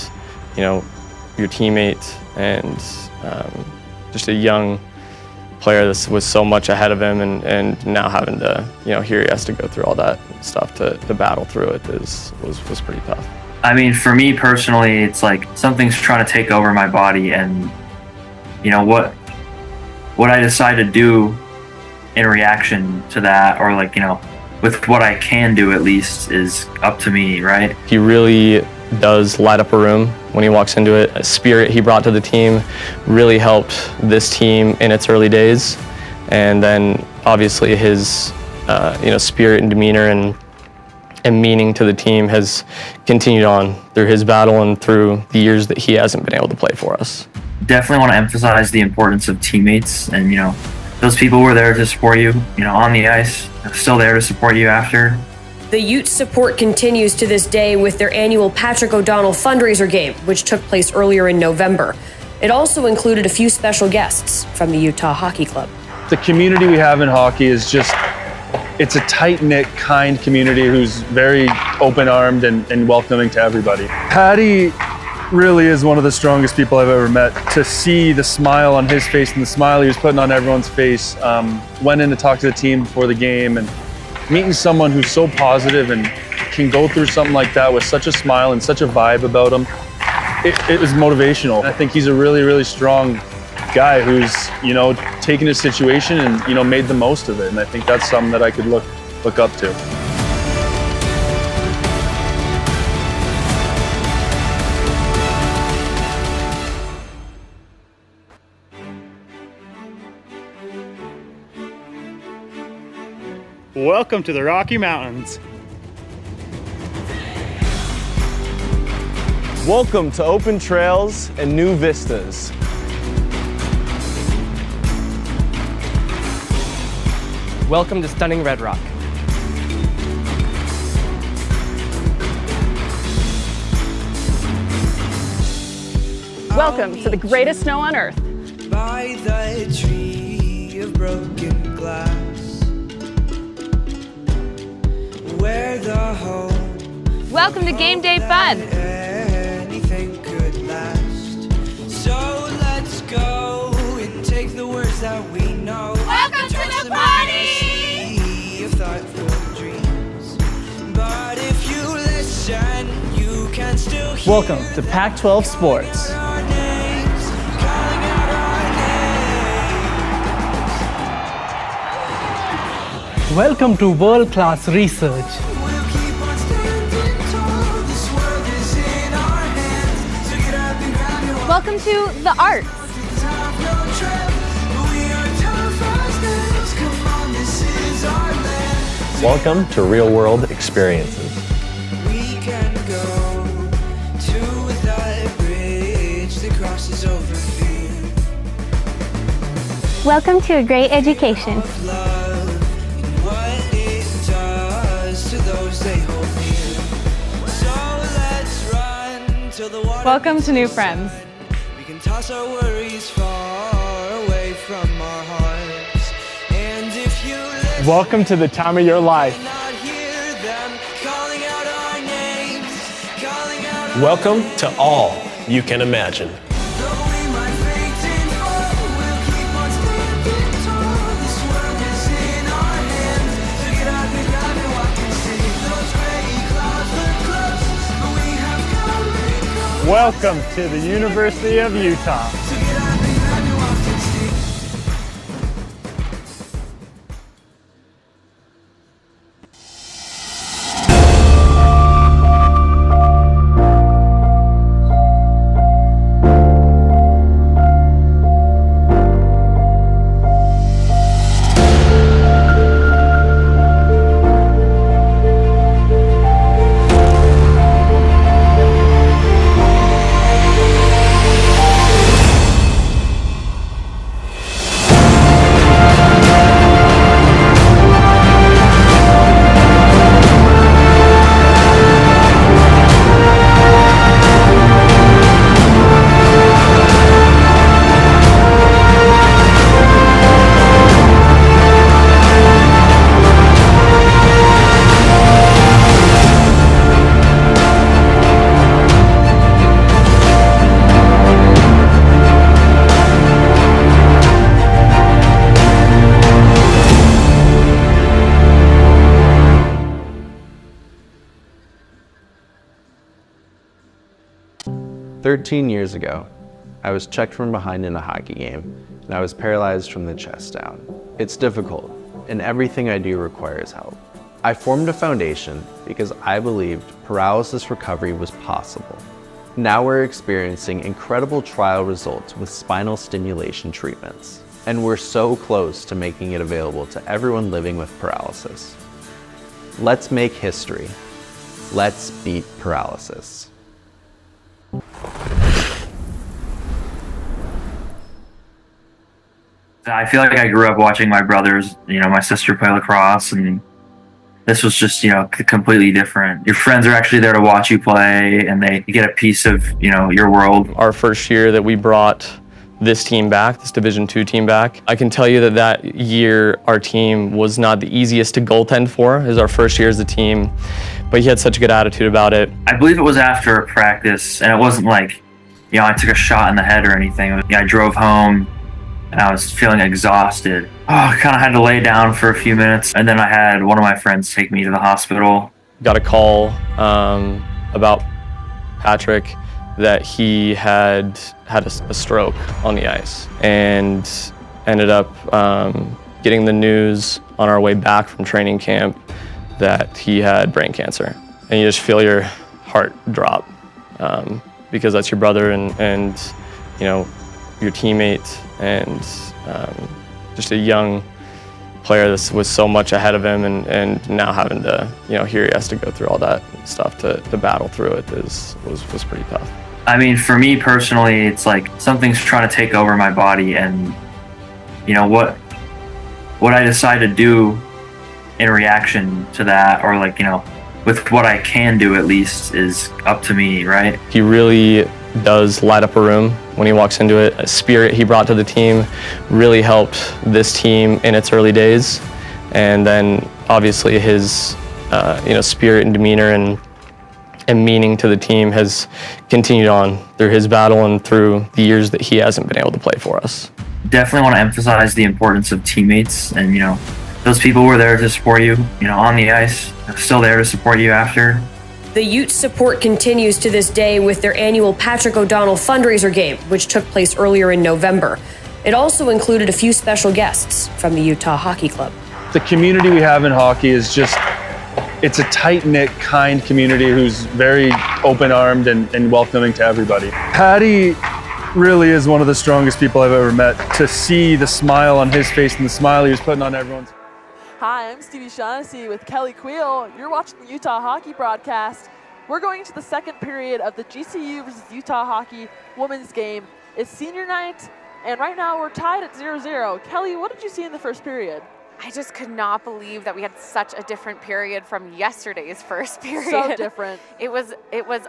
your teammate, and just a young player that was so much ahead of him, and now having to, here he has to go through all that stuff to battle through it was pretty tough. I mean, for me personally, it's like something's trying to take over my body, and what I decide to do in reaction to that, or with what I can do at least, is up to me, right? He really does light up a room when he walks into it. A spirit he brought to the team really helped this team in its early days, and then obviously his spirit and demeanor and meaning to the team has continued on through his battle and through the years that he hasn't been able to play for us. Definitely want to emphasize the importance of teammates, and those people were there to support you, on the ice, still there to support you after. The Ute support continues to this day with their annual Patrick O'Donnell fundraiser game, which took place earlier in November. It also included a few special guests from the Utah Hockey Club. The community we have in hockey is just It's a tight-knit, kind community who's very open-armed and welcoming to everybody. Patty really is one of the strongest people I've ever met. To see the smile on his face and the smile he was putting on everyone's face, went in to talk to the team before the game, and meeting someone who's so positive and can go through something like that with such a smile and such a vibe about him, it was motivational. I think he's a really, really strong guy who's, taken his situation and, made the most of it. And I think that's something that I could look up to. Welcome to the Rocky Mountains. Welcome to open trails and new vistas. Welcome to stunning Red Rock. Welcome to the greatest snow on earth. By the tree of broken glass, where the home. Welcome to game day fun. Anything could last. So let's go and take the words that we know. Welcome to the party! Of thoughtful dreams. But if you listen, you can still hear. Welcome to Pac-12 Sports. Welcome to world-class research. Welcome to the arts. Welcome to real-world experiences. We can go to that bridge that crosses over fear. Welcome to a great education. Love and what it does to those they hold near. So let's run till the water. Welcome to new friends. We can toss our worries far away from our hearts. And if you listen, Welcome to the time of your life. not hear them calling out our names, calling out our Welcome to all you can imagine. Though we might faint and fall, we'll keep on standing tall. This world is in our hands. So get up and grab and walk and see. Those gray clouds look close, but we have come and gone. Welcome to the University of Utah. So get up and grab and walk and see. "13 years ago, I was checked from behind in a hockey game, and I was paralyzed from the chest down. It's difficult, and everything I do requires help. I formed a foundation because I believed paralysis recovery was possible. Now we're experiencing incredible trial results with spinal stimulation treatments, and we're so close to making it available to everyone living with paralysis. Let's make history. Let's beat paralysis." I feel like I grew up watching my brothers, my sister play lacrosse, and this was just, completely different. Your friends are actually there to watch you play, and they get a piece of, your world. Our first year that we brought this team back, this Division II team back. I can tell you that that year our team was not the easiest to goaltend for. It was our first year as a team, but he had such a good attitude about it. I believe it was after a practice, and it wasn't like, I took a shot in the head or anything. I drove home, and I was feeling exhausted. I kind of had to lay down for a few minutes, and then I had one of my friends take me to the hospital. Got a call about Patrick that he had a stroke on the ice, and ended up getting the news on our way back from training camp that he had brain cancer. And you just feel your heart drop because that's your brother and your teammate, and just a young player that was so much ahead of him, and now having to, here he has to go through all that stuff to battle through it was pretty tough. I mean, for me personally, it's like something's trying to take over my body, and what I decide to do in reaction to that, or with what I can do at least, is up to me, right? He really does light up a room when he walks into it. A spirit he brought to the team really helped this team in its early days, and then obviously his spirit and demeanor and meaning to the team has continued on through his battle and through the years that he hasn't been able to play for us. Definitely want to emphasize the importance of teammates, and those people were there to support you, on the ice, still there to support you after. The Utes support continues to this day with their annual Patrick O'Donnell fundraiser game, which took place earlier in November. It also included a few special guests from the Utah Hockey Club. The community we have in hockey is it's a tight-knit, kind community who's very open-armed and welcoming to everybody. Patty really is one of the strongest people I've ever met. To see the smile on his face and the smile he was putting on everyone's. Hi, I'm Stevie Shaughnessy with Kelly Queel. You're watching the Utah Hockey broadcast. We're going into the second period of the GCU versus Utah Hockey women's game. It's senior night, and right now we're tied at 0-0. Kelly, what did you see in the first period? I just could not believe that we had such a different period from yesterday's first period. So different. It was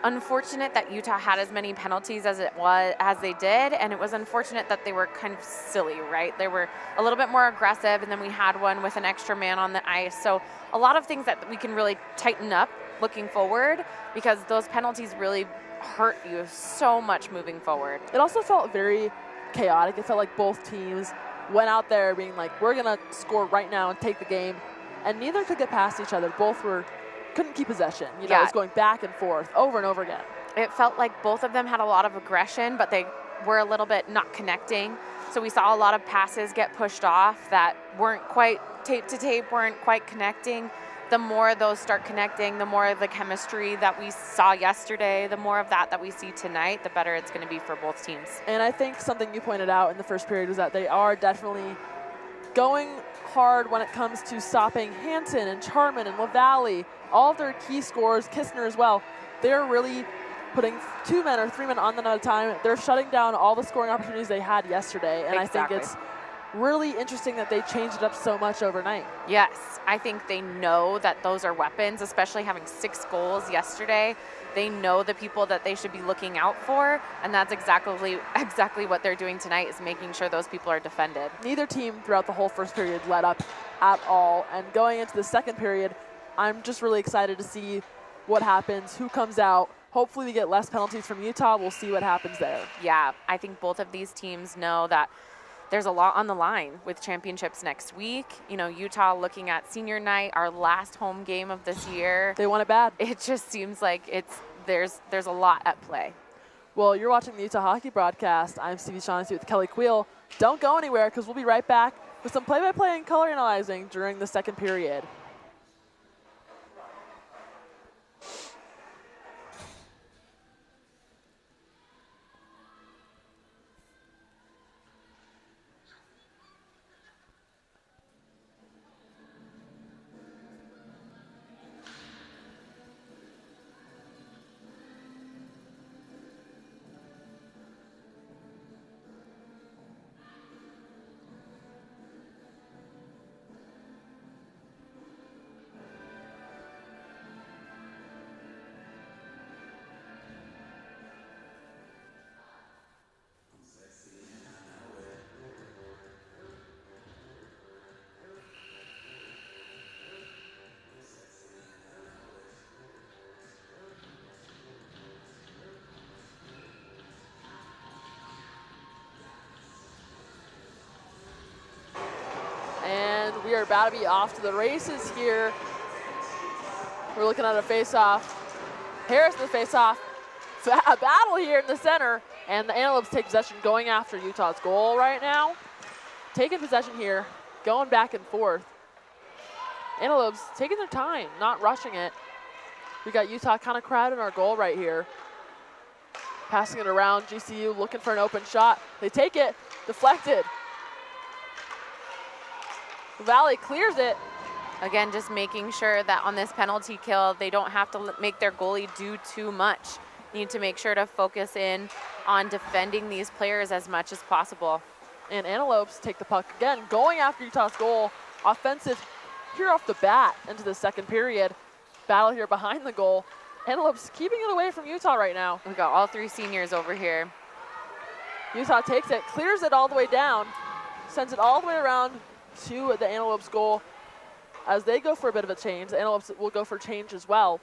unfortunate that Utah had as many penalties as they did, and it was unfortunate that they were kind of silly, right? They were a little bit more aggressive, and then we had one with an extra man on the ice. So a lot of things that we can really tighten up looking forward, because those penalties really hurt you so much moving forward. It also felt very chaotic. It felt like both teams went out there being like, we're going to score right now and take the game. And neither could get past each other. Both couldn't keep possession. It was going back and forth over and over again. It felt like both of them had a lot of aggression, but they were a little bit not connecting. So we saw a lot of passes get pushed off that weren't quite tape to tape, weren't quite connecting. The more those start connecting, the more of the chemistry that we saw yesterday, the more of that we see tonight, the better it's going to be for both teams. And I think something you pointed out in the first period was that they are definitely going hard when it comes to stopping Hanson and Charman and LaValle, all of their key scorers, Kistner as well. They're really putting 2 men or 3 men on them at a time. They're shutting down all the scoring opportunities they had yesterday. And Exactly. I think it's really interesting that they changed it up so much overnight. Yes, I think they know that those are weapons, especially having 6 goals yesterday. They know the people that they should be looking out for, and that's exactly what they're doing tonight, is making sure those people are defended. Neither team throughout the whole first period let up at all. And going into the second period, I'm just really excited to see what happens, who comes out. Hopefully we get less penalties from Utah. We'll see what happens there. Yeah, I think both of these teams know that there's a lot on the line with championships next week. Utah looking at senior night, our last home game of this year. They want it bad. It just seems like there's a lot at play. Well, you're watching the Utah Hockey broadcast. I'm Stevie Shaughnessy with Kelly Queel. Don't go anywhere, because we'll be right back with some play-by-play and color analyzing during the second period. we are about to be off to the races here. We're looking at a face-off. Harris in the face-off. A battle here in the center, and the Antelopes take possession, going after Utah's goal right now. Taking possession here, going back and forth. Antelopes taking their time, not rushing it. We got Utah kind of crowding our goal right here. Passing it around, GCU looking for an open shot. They take it, deflected. Valley clears it. Again, just making sure that on this penalty kill, they don't have to make their goalie do too much. Need to make sure to focus in on defending these players as much as possible. And Antelopes take the puck again, going after Utah's goal. Offensive here off the bat into the second period. Battle here behind the goal. Antelopes keeping it away from Utah right now. We got all 3 seniors over here. Utah takes it, clears it all the way down, sends it all the way around to the Antelopes goal. As they go for a bit of a change, the Antelopes will go for change as well.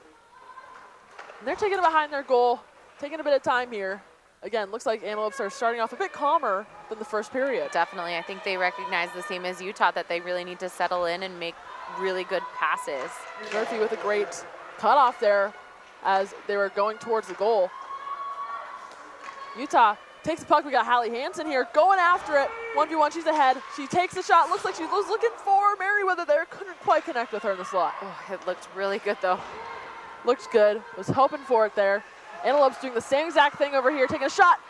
And they're taking it behind their goal, taking a bit of time here. Again, looks like Antelopes are starting off a bit calmer than the first period. Definitely. I think they recognize the same as Utah, that they really need to settle in and make really good passes. Murphy with a great cutoff there as they were going towards the goal. Utah takes the puck. We got Hallie Hansen here going after it. 1v1, she's ahead. She takes the shot. Looks like she was looking for Merriweather there. Couldn't quite connect with her in the slot. Oh, it looked really good though. Looked good. Was hoping for it there. Antelopes doing the same exact thing over here, taking a shot.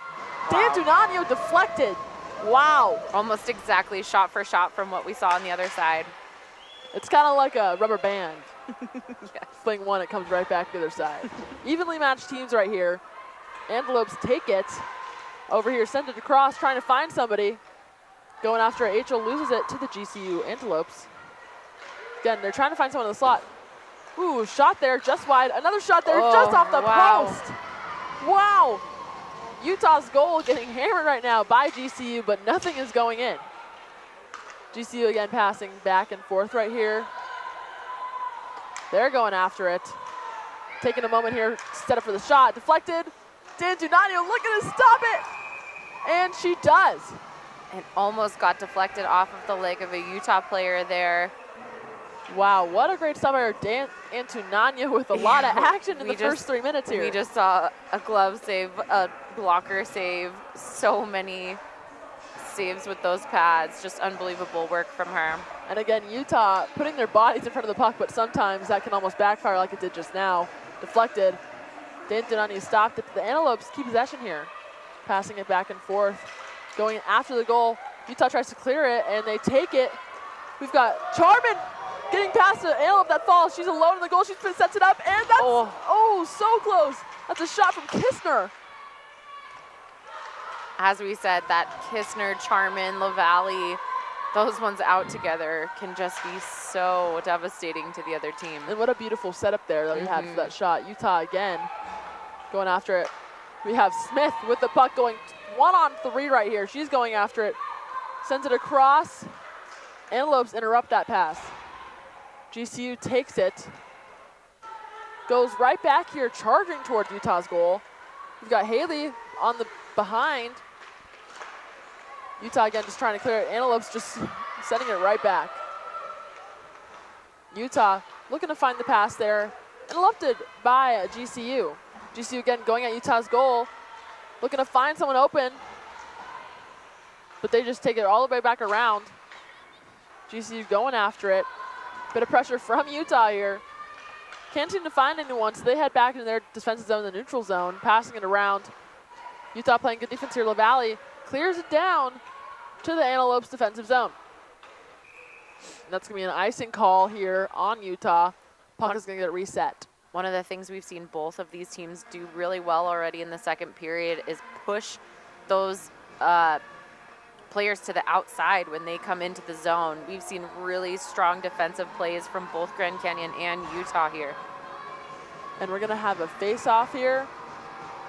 Wow. Dan Dunanio deflected. Wow. Almost exactly shot for shot from what we saw on the other side. It's kind of like a rubber band. Yes. Fling one, it comes right back to the other side. Evenly matched teams right here. Antelopes take it. Over here, send it across, trying to find somebody. Going after it. HL loses it to the GCU Antelopes. Again, they're trying to find someone in the slot. Ooh, shot there, just wide. Another shot there, just off the post. Wow. Utah's goal getting hammered right now by GCU, but nothing is going in. GCU again passing back and forth right here. They're going after it. Taking a moment here, set up for the shot. Deflected. Dan Dunanio looking to stop it. And she does. And almost got deflected off of the leg of a Utah player there. Wow, what a great stop by Dan Antunanya with a lot of action in the first 3 minutes here. We just saw a glove save, a blocker save, so many saves with those pads. Just unbelievable work from her. And again, Utah putting their bodies in front of the puck, but sometimes that can almost backfire like it did just now. Deflected. Dan Dunanio stopped it. The Antelopes keep possession here. Passing it back and forth. Going after the goal. Utah tries to clear it, and they take it. We've got Charman getting past the Antelope that falls. She's alone in the goal. She sets it up, and that's, so close. That's a shot from Kistner. As we said, that Kistner, Charman, LaValle, those ones out together can just be so devastating to the other team. And what a beautiful setup there that we had for that shot. Utah again going after it. We have Smith with the puck going 1-on-3 right here. She's going after it. Sends it across. Antelopes interrupt that pass. GCU takes it. Goes right back here, charging towards Utah's goal. We've got Haley on the behind. Utah again just trying to clear it. Antelopes just sending it right back. Utah looking to find the pass there. Interrupted by GCU. GCU again going at Utah's goal. Looking to find someone open. But they just take it all the way back around. GCU going after it. Bit of pressure from Utah here. Can't seem to find anyone, so they head back into their defensive zone, the neutral zone, passing it around. Utah playing good defense here. LaValle clears it down to the Antelopes defensive zone. And that's going to be an icing call here on Utah. Puck is going to get reset. One of the things we've seen both of these teams do really well already in the second period is push those players to the outside when they come into the zone. We've seen really strong defensive plays from both Grand Canyon and Utah here. And we're going to have a face-off here.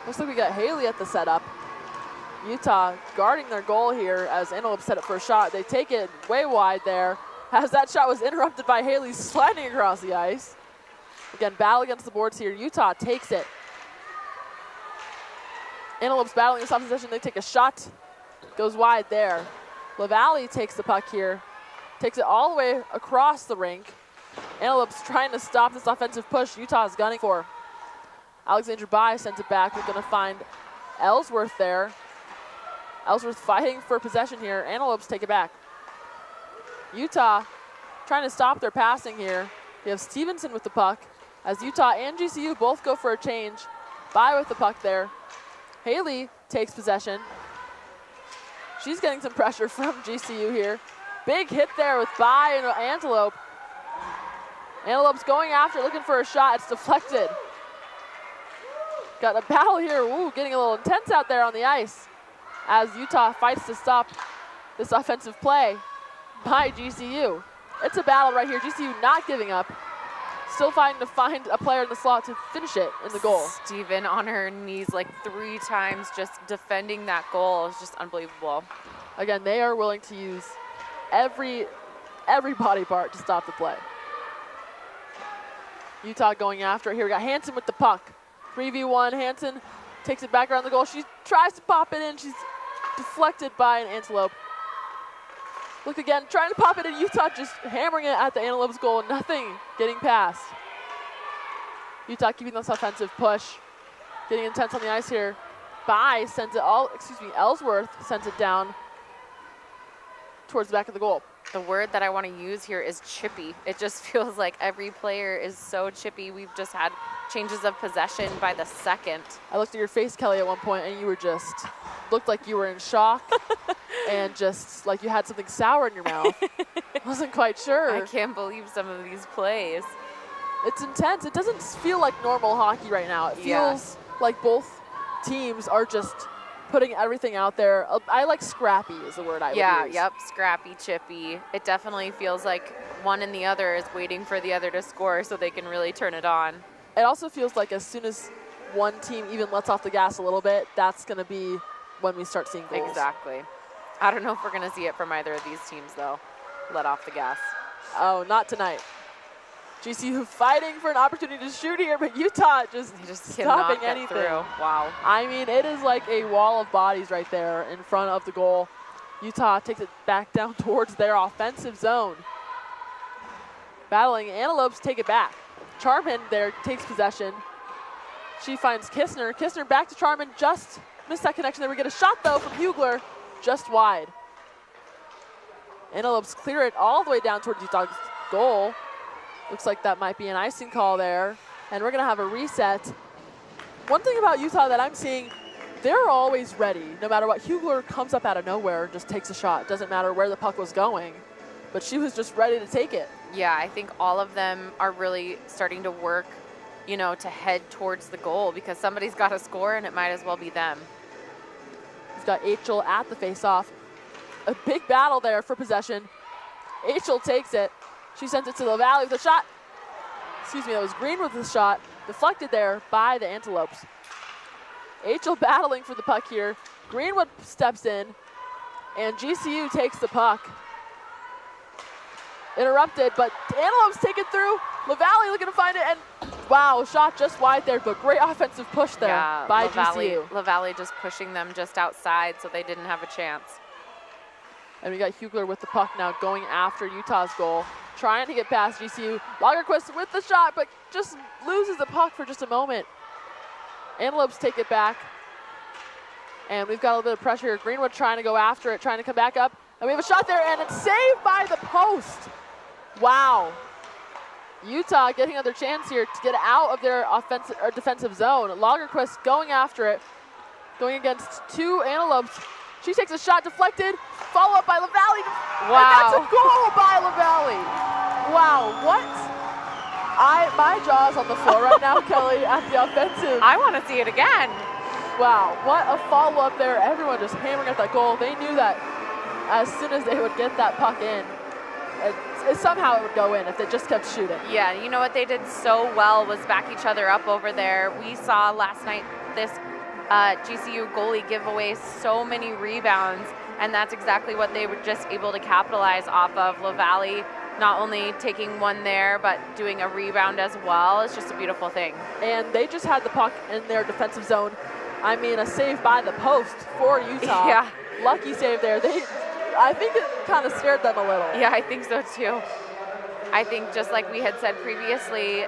Looks like we got Haley at the setup. Utah guarding their goal here as Antelope set up for a shot. They take it way wide there as that shot was interrupted by Haley sliding across the ice. Again, battle against the boards here. Utah takes it. Antelope's battling this opposition. They take a shot. Goes wide there. LaValle takes the puck here. takes it all the way across the rink. Antelopes trying to stop this offensive push Utah is gunning for. Alexandra Bai sends it back. We're going to find Ellsworth there. Ellsworth fighting for possession here. Antelopes take it back. Utah trying to stop their passing here. We have Stevenson with the puck as Utah and GCU both go for a change. Bai with the puck there. Haley takes possession. She's getting some pressure from GCU here. Big hit there with Bai and Antelope. Antelope's going after, looking for a shot. It's deflected. Got a battle here. Ooh, getting a little intense out there on the ice as Utah fights to stop this offensive play by GCU. It's a battle right here. GCU not giving up. Still fighting to find a player in the slot to finish it in the goal. Steven on her knees like 3 times just defending that goal is just unbelievable. Again, they are willing to use every body part to stop the play. Utah going after it here. We got Hansen with the puck. 3v1, Hansen takes it back around the goal. She tries to pop it in. She's deflected by an Antelope. Look again, trying to pop it in. Utah just hammering it at the Antelope's goal. Nothing getting past. Utah keeping this offensive push. Getting intense on the ice here. Bai sends it Ellsworth sends it down towards the back of the goal. The word that I want to use here is chippy. It just feels like every player is so chippy. We've just had changes of possession by the second. I looked at your face, Kelly, at one point, and you were just, looked like you were in shock and just like you had something sour in your mouth. Wasn't quite sure. I can't believe some of these plays. It's intense. It doesn't feel like normal hockey right now. It feels like both teams are just putting everything out there. I like scrappy is the word I would use. Yep, scrappy, chippy. It definitely feels like one and the other is waiting for the other to score so they can really turn it on. It also feels like as soon as one team even lets off the gas a little bit, that's going to be when we start seeing goals. Exactly. I don't know if we're going to see it from either of these teams, though. Let off the gas. Oh, not tonight. GCU fighting for an opportunity to shoot here, but Utah just stopping anything. Through. Wow. I mean, it is like a wall of bodies right there in front of the goal. Utah takes it back down towards their offensive zone. Battling, Antelopes take it back. Charman there takes possession. She finds Kistner. Kistner back to Charman, just missed that connection there. We get a shot though from Hugler, just wide. Antelopes clear it all the way down towards Utah's goal. Looks like that might be an icing call there. And we're gonna have a reset. One thing about Utah that I'm seeing, they're always ready. No matter what, Hugler comes up out of nowhere and just takes a shot. Doesn't matter where the puck was going, but she was just ready to take it. Yeah, I think all of them are really starting to work, you know, to head towards the goal because somebody's got to score and it might as well be them. We've got Achel at the faceoff. A big battle there for possession. Achel takes it. She sends it to the Valley with a shot. Excuse me, that was Green with the shot. Deflected there by the Antelopes. Achel battling for the puck here. Greenwood steps in, and GCU takes the puck. Interrupted, but Antelopes take it through. LaValle looking to find it, and wow, shot just wide there, but great offensive push there by GCU. LaValle just pushing them just outside so they didn't have a chance. And we got Hugler with the puck now going after Utah's goal. Trying to get past GCU. Lagerquist with the shot, but just loses the puck for just a moment. Antelopes take it back. And we've got a little bit of pressure here. Greenwood trying to go after it, trying to come back up. And we have a shot there, and it's saved by the post. Wow. Utah getting another chance here to get out of their offensive or defensive zone. Lagerquist going after it, going against 2 Antelopes. She takes a shot, deflected, follow up by LaValle. Wow. And that's a goal by LaValle. Wow, what? My jaw's on the floor right now, Kelly, at the offensive. I want to see it again. Wow, what a follow-up there. Everyone just hammering at that goal. They knew that as soon as they would get that puck in, somehow it would go in if they just kept shooting. Yeah, you know what they did so well was back each other up over there. We saw last night this GCU goalie give away so many rebounds, and that's exactly what they were just able to capitalize off of. LaValle not only taking one there, but doing a rebound as well. It's just a beautiful thing. And they just had the puck in their defensive zone. I mean, a save by the post for Utah. Yeah. Lucky save there. I think it kind of scared them a little. Yeah, I think so too. I think just like we had said previously,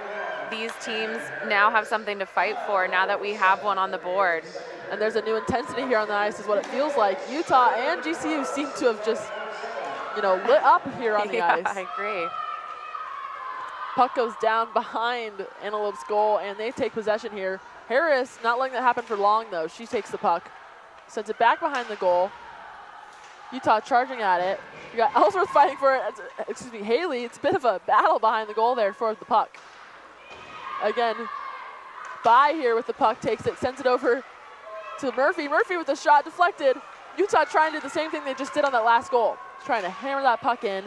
these teams now have something to fight for now that we have one on the board. And there's a new intensity here on the ice is what it feels like. Utah and GCU seem to have just, lit up here on the ice. I agree. Puck goes down behind Antelope's goal, and they take possession here. Harris not letting that happen for long, though. She takes the puck, sends it back behind the goal. Utah charging at it. You got Ellsworth fighting for it. Excuse me, Haley. It's a bit of a battle behind the goal there for the puck. Again, By here with the puck, takes it, sends it over to Murphy. Murphy with the shot deflected. Utah trying to do the same thing they just did on that last goal. Trying to hammer that puck in.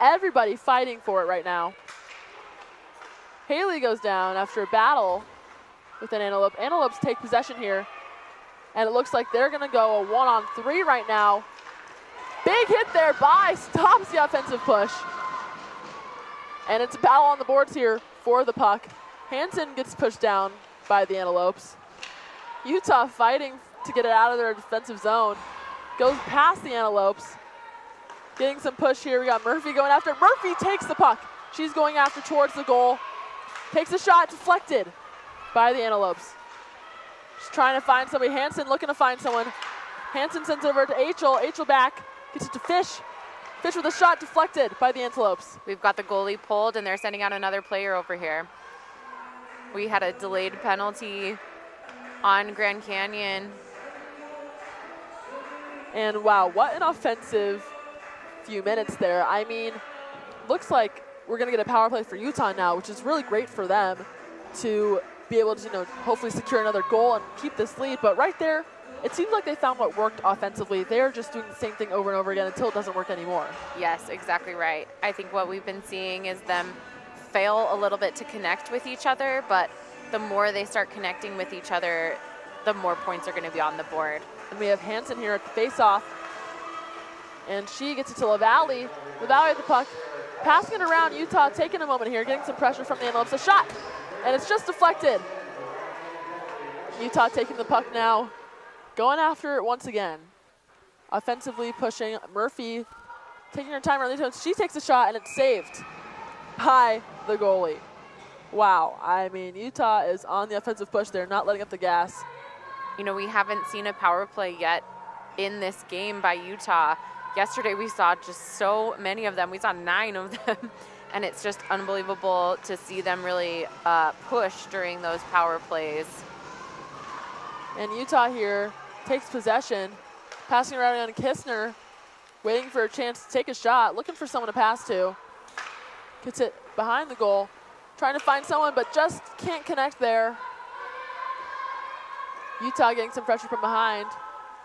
Everybody fighting for it right now. Haley goes down after a battle with an Antelope. Antelopes take possession here. And it looks like they're going to go a 1-on-3 right now. Big hit there by stops the offensive push. And it's a battle on the boards here for the puck. Hansen gets pushed down by the Antelopes. Utah fighting to get it out of their defensive zone. Goes past the Antelopes. Getting some push here. We got Murphy going after. Murphy takes the puck. She's going after towards the goal. Takes a shot, deflected by the Antelopes. She's trying to find somebody. Hansen looking to find someone. Hansen sends it over to Achel. Achel back. Gets it to Fish. Fish with a shot deflected by the Antelopes. We've got the goalie pulled, and they're sending out another player over here. We had a delayed penalty on Grand Canyon. And wow, what an offensive few minutes there. I mean, looks like we're going to get a power play for Utah now, which is really great for them to be able to, hopefully secure another goal and keep this lead. But right there, it seems like they found what worked offensively. They're just doing the same thing over and over again until it doesn't work anymore. Yes, exactly right. I think what we've been seeing is them fail a little bit to connect with each other, but the more they start connecting with each other, the more points are going to be on the board. And we have Hansen here at the face-off. And she gets it to LaValle. LaValle at the puck. Passing it around, Utah taking a moment here, getting some pressure from the Antelopes. A shot, and it's just deflected. Utah taking the puck now, going after it once again. Offensively pushing. Murphy taking her time around the toes. She takes a shot, and it's saved by the goalie. Wow, I mean, Utah is on the offensive push. They're not letting up the gas. We haven't seen a power play yet in this game by Utah. Yesterday we saw just so many of them. We saw 9 of them, and it's just unbelievable to see them really push during those power plays. And Utah here takes possession, passing around on Kistner, waiting for a chance to take a shot, looking for someone to pass to. Gets it behind the goal, trying to find someone, but just can't connect there. Utah getting some pressure from behind.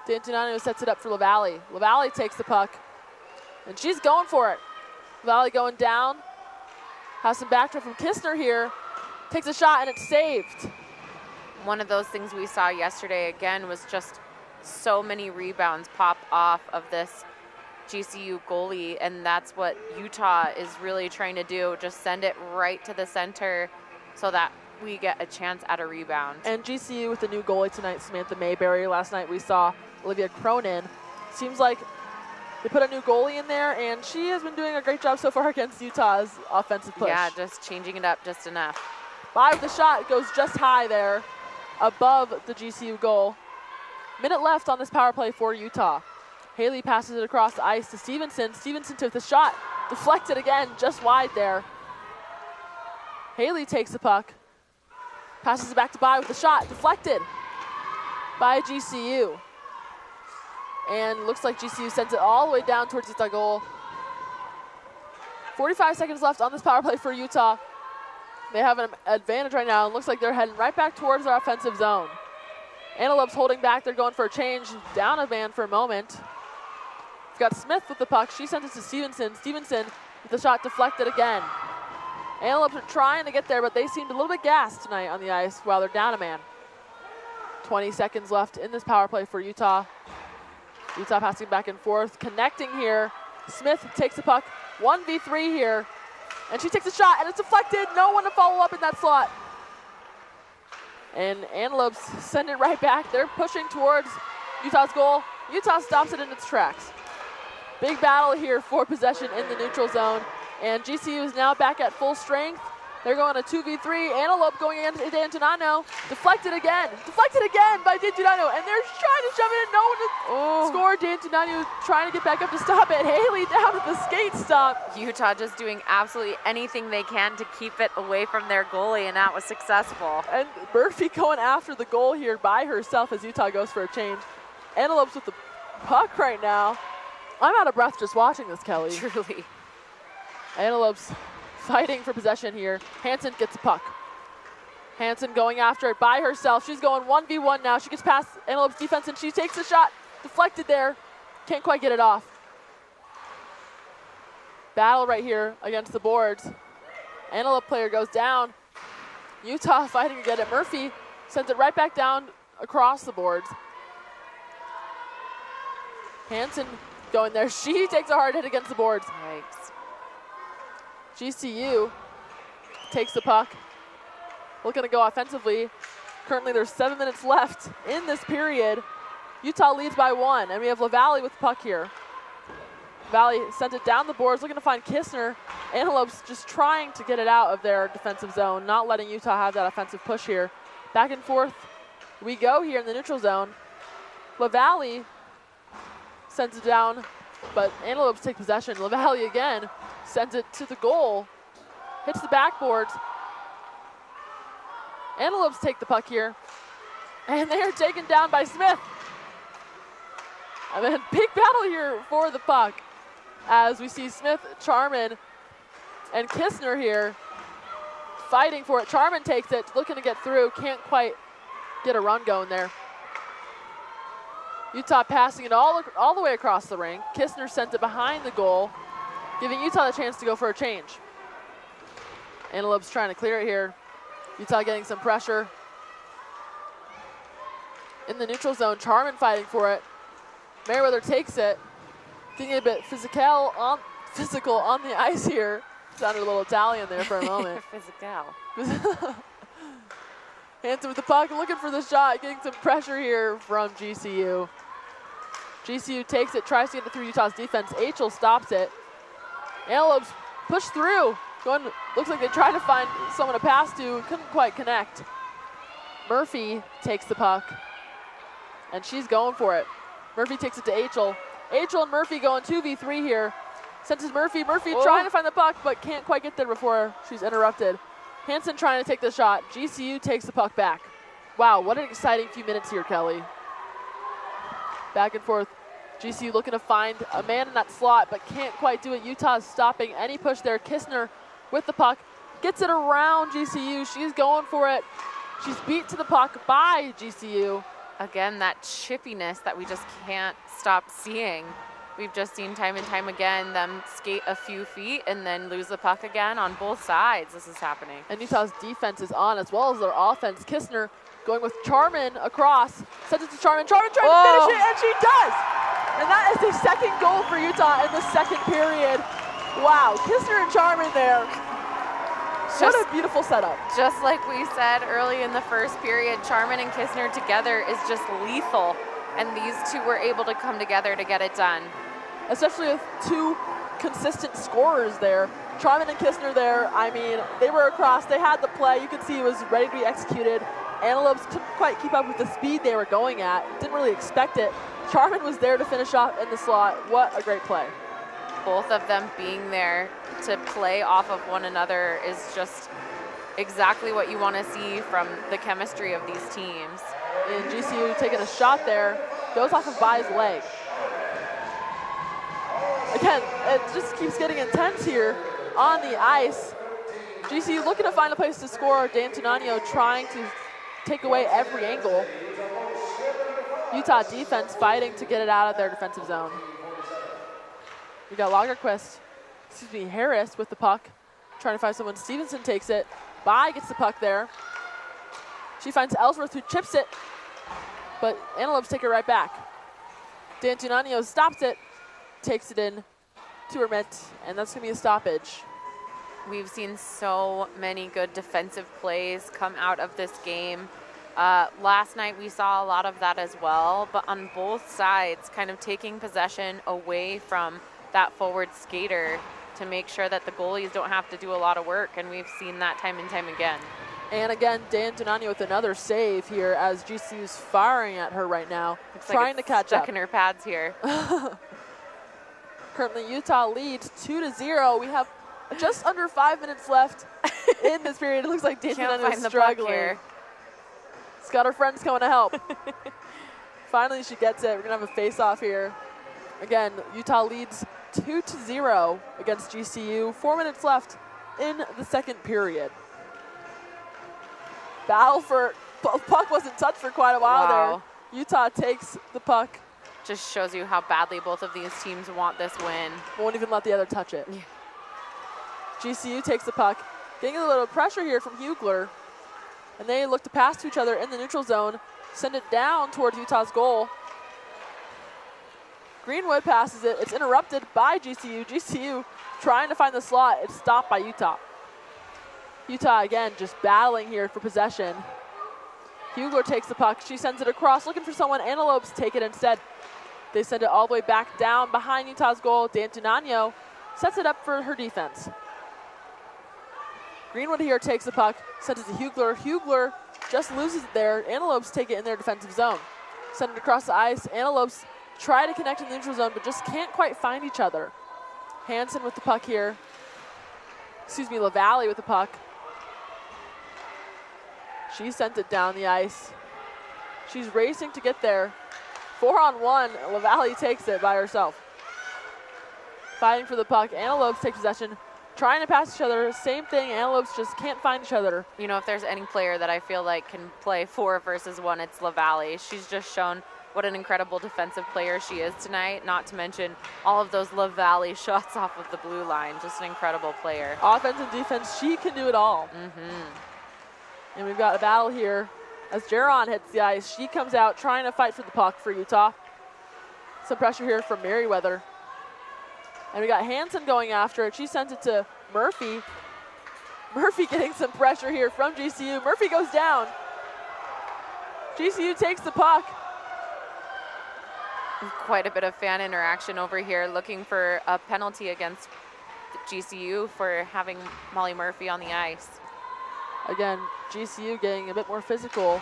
D'Antonino sets it up for LaValle. LaValle takes the puck, and she's going for it. LaValle going down. Has some backdraft from Kistner here. Takes a shot, and it's saved. One of those things we saw yesterday, again, was just so many rebounds pop off of this GCU goalie, and that's what Utah is really trying to do. Just send it right to the center so that we get a chance at a rebound. And GCU with the new goalie tonight, Samantha Mayberry. Last night we saw Olivia Cronin. Seems like they put a new goalie in there, and she has been doing a great job so far against Utah's offensive push. Yeah, just changing it up just enough. By with the shot, goes just high there, above the GCU goal. Minute left on this power play for Utah. Haley passes it across the ice to Stevenson. Stevenson took the shot, deflected again, just wide there. Haley takes the puck, passes it back to By with the shot, deflected by GCU. And looks like GCU sends it all the way down towards Utah goal. 45 seconds left on this power play for Utah. They have an advantage right now, and looks like they're heading right back towards our offensive zone. Antelopes holding back. They're going for a change. Down a man for a moment. We've got Smith with the puck. She sends it to Stevenson. Stevenson with the shot deflected again. Antelopes are trying to get there, but they seemed a little bit gassed tonight on the ice while they're down a man. 20 seconds left in this power play for Utah. Utah passing back and forth, connecting here. Smith takes the puck, 1v3 here, and she takes a shot, and it's deflected. No one to follow up in that slot. And Antelopes send it right back. They're pushing towards Utah's goal. Utah stops it in its tracks. Big battle here for possession in the neutral zone. And GCU is now back at full strength. They're going to 2v3. Antelope going against D'Antonano. Deflected again by D'Antonano. And they're trying to shove it in. No one to score. D'Antonano trying to get back up to stop it. Haley down at the skate stop. Utah just doing absolutely anything they can to keep it away from their goalie, and that was successful. And Murphy going after the goal here by herself as Utah goes for a change. Antelope's with the puck right now. I'm out of breath just watching this, Kelly. Truly. Antelope's fighting for possession here. Hansen gets the puck. Hansen going after it by herself. She's going 1v1 now. She gets past Antelope's defense and she takes a shot. Deflected there. Can't quite get it off. Battle right here against the boards. Antelope player goes down. Utah fighting to get it. Murphy sends it right back down across the boards. Hansen going there. She takes a hard hit against the boards. Yikes. GCU takes the puck. Looking to go offensively. Currently there's 7 minutes left in this period. Utah leads by 1, and we have LaValle with the puck here. Valley sent it down the boards, looking to find Kistner. Antelope's just trying to get it out of their defensive zone, not letting Utah have that offensive push here. Back and forth we go here in the neutral zone. LaValle sends it down, but Antelopes take possession. LaValle again sends it to the goal. Hits the backboards. Antelopes take the puck here. And they are taken down by Smith. And then big battle here for the puck as we see Smith, Charman, and Kistner here fighting for it. Charman takes it, looking to get through, can't quite get a run going there. Utah passing it all the way across the rink. Kistner sent it behind the goal, giving Utah the chance to go for a change. Antelopes trying to clear it here. Utah getting some pressure. In the neutral zone, Charman fighting for it. Merriweather takes it. Getting a bit physical on the ice here. Sounded a little Italian there for a moment. Physical. Hansen with the puck, looking for the shot, getting some pressure here from GCU. GCU takes it, tries to get it through Utah's defense. Achel stops it. Antelopes push through. Looks like they tried to find someone to pass to, couldn't quite connect. Murphy takes the puck, and she's going for it. Murphy takes it to Achel. Achel and Murphy going 2v3 here. Sends it to Murphy. Murphy trying to find the puck, but can't quite get there before she's interrupted. Hansen trying to take the shot. GCU takes the puck back. Wow, what an exciting few minutes here, Kelly. Back and forth. GCU looking to find a man in that slot, but can't quite do it. Utah's stopping any push there. Kistner with the puck. Gets it around GCU. She's going for it. She's beat to the puck by GCU. Again, that chippiness that we just can't stop seeing. We've just seen time and time again them skate a few feet and then lose the puck again on both sides. This is happening. And Utah's defense is on as well as their offense. Kistner going with Charman across. Sends it to Charman. Charman trying to finish it, and she does! And that is the second goal for Utah in the second period. Wow, Kistner and Charman there. What a beautiful setup. Just like we said early in the first period, Charman and Kistner together is just lethal. And these two were able to come together to get it done. Especially with two consistent scorers there. Charman and Kistner there, I mean, they were across, they had the play, you could see it was ready to be executed. Antelopes couldn't quite keep up with the speed they were going at, didn't really expect it. Charman was there to finish off in the slot. What a great play. Both of them being there to play off of one another is just exactly what you want to see from the chemistry of these teams. And GCU taking a shot there, goes off of Bai's leg. Again, it just keeps getting intense here on the ice. GCU looking to find a place to score. D'Antonano trying to take away every angle. Utah defense fighting to get it out of their defensive zone. We got Harris with the puck, trying to find someone. Stevenson takes it. Bai gets the puck there. She finds Ellsworth, who chips it, but Antelopes take it right back. D'Antonano stops it, takes it in to Hermit, and that's going to be a stoppage. We've seen so many good defensive plays come out of this game. Last night we saw a lot of that as well, but on both sides, kind of taking possession away from that forward skater to make sure that the goalies don't have to do a lot of work, and we've seen that time and time again. And again, Dan Donani with another save here as GCU's firing at her right now, trying to catch stuck up. in her pads here. Currently, Utah leads 2-0. We have just under 5 minutes left in this period. It looks like Dan Can't Donani find is the puck struggling. here. She's got her friends coming to help. Finally, she gets it. We're going to have a face-off here. Again, Utah leads 2-0 against GCU. 4 minutes left in the second period. Battle for puck wasn't touched for quite a while there. Utah takes the puck. Just shows you how badly both of these teams want this win. Won't even let the other touch it. Yeah. GCU takes the puck. Getting a little pressure here from Hugler. And they look to pass to each other in the neutral zone. Send it down towards Utah's goal. Greenwood passes it. It's interrupted by GCU. GCU trying to find the slot. It's stopped by Utah. Utah, again, just battling here for possession. Hugler takes the puck. She sends it across, looking for someone. Antelopes take it instead. They send it all the way back down behind Utah's goal. D'Antonio sets it up for her defense. Greenwood here takes the puck, sends it to Hugler. Hugler just loses it there. Antelopes take it in their defensive zone. Send it across the ice. Antelopes try to connect in the neutral zone, but just can't quite find each other. Hansen with the puck here. Excuse me, LaValle with the puck. She sent it down the ice. She's racing to get there. 4-on-1, LaValle takes it by herself. Fighting for the puck. Antelopes take possession. Trying to pass each other, same thing. Antelopes just can't find each other. You know, if there's any player that I feel like can play 4 versus 1, it's LaValle. She's just shown what an incredible defensive player she is tonight, not to mention all of those LaValle shots off of the blue line. Just an incredible player. Offense and defense, she can do it all. And we've got a battle here as Jaron hits the ice. She comes out trying to fight for the puck for Utah. Some pressure here from Merriweather. And we got Hansen going after it. She sends it to Murphy. Murphy getting some pressure here from GCU. Murphy goes down. GCU takes the puck. Quite a bit of fan interaction over here, looking for a penalty against GCU for having Molly Murphy on the ice. Again, GCU getting a bit more physical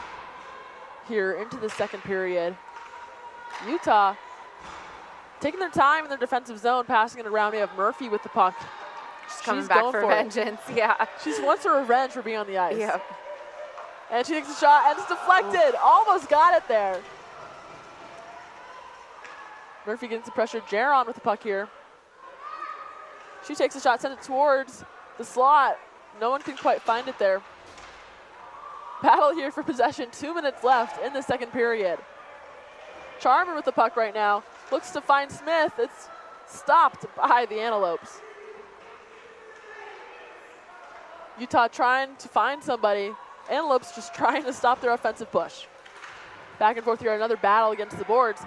here into the second period. Utah taking their time in their defensive zone, passing it around. We have Murphy with the puck. She's coming back for vengeance, yeah. She wants her revenge for being on the ice. Yep. And she takes a shot, and it's deflected. Almost got it there. Murphy getting some pressure. Jaron with the puck here. She takes a shot, sends it towards the slot. No one can quite find it there. Battle here for possession. 2 minutes left in the second period. Charmer with the puck right now. Looks to find Smith. It's stopped by the Antelopes. Utah trying to find somebody. Antelopes just trying to stop their offensive push. Back and forth here, another battle against the boards.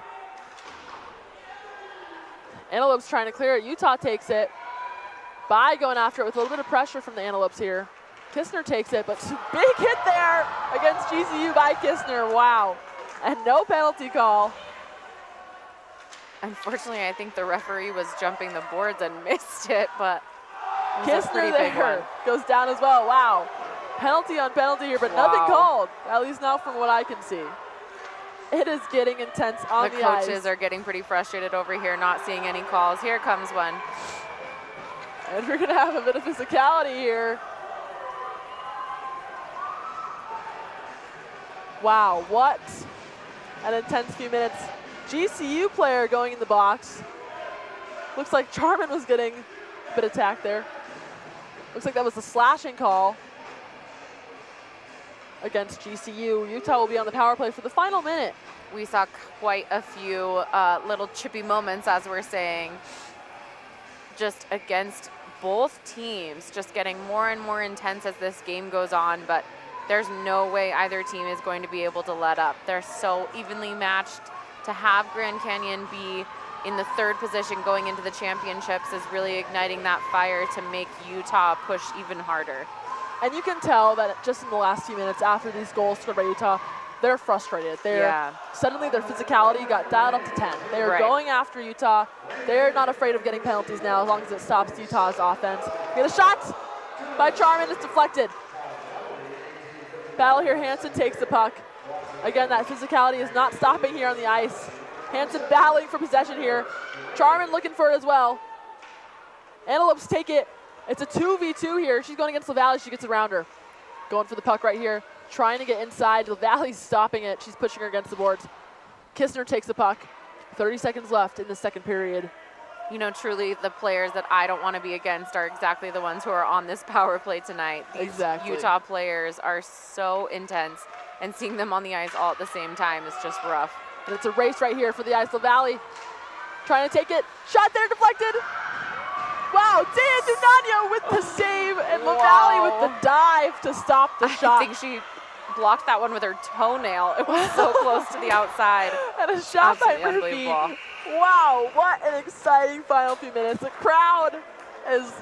Antelopes trying to clear it. Utah takes it by going after it with a little bit of pressure from the Antelopes here. Kistner takes it, but big hit there against GCU by Kistner. Wow. And no penalty call. Unfortunately, I think the referee was jumping the boards and missed it, but Kistner there goes down as well. Wow. Penalty on penalty here, but nothing called, at least now from what I can see. It is getting intense on the ice. The coaches are getting pretty frustrated over here, not seeing any calls. Here comes one. And we're going to have a bit of physicality here. Wow, what an intense few minutes. GCU player going in the box. Looks like Charman was getting a bit attacked there. Looks like that was a slashing call against GCU. Utah will be on the power play for the final minute. We saw quite a few little chippy moments, as we're saying, just against both teams, just getting more and more intense as this game goes on, but there's no way either team is going to be able to let up. They're so evenly matched. To have Grand Canyon be in the third position going into the championships is really igniting that fire to make Utah push even harder. And you can tell that just in the last few minutes after these goals scored by Utah, they're frustrated. Suddenly their physicality got dialed up to 10. They're going after Utah. They're not afraid of getting penalties now as long as it stops Utah's offense. Get a shot by Charman. It's deflected. Battle here. Hansen takes the puck. Again, that physicality is not stopping here on the ice. Hansen battling for possession here. Charman looking for it as well. Antelopes take it. It's a 2v2 here. She's going against LaValle. She gets around her. Going for the puck right here. Trying to get inside. LaValle's stopping it. She's pushing her against the boards. Kistner takes the puck. 30 seconds left in the second period. You know, truly the players that I don't want to be against are exactly the ones who are on this power play tonight. These Utah players are so intense, and seeing them on the ice all at the same time is just rough. And it's a race right here for the ice. LaValle trying to take it. Shot there, deflected. Wow, Dan Dunano with the save, and LaValle with the dive to stop the shot. I think she blocked that one with her toenail. It was so close to the outside. And a shot by Murphy. Wow, what an exciting final few minutes. The crowd is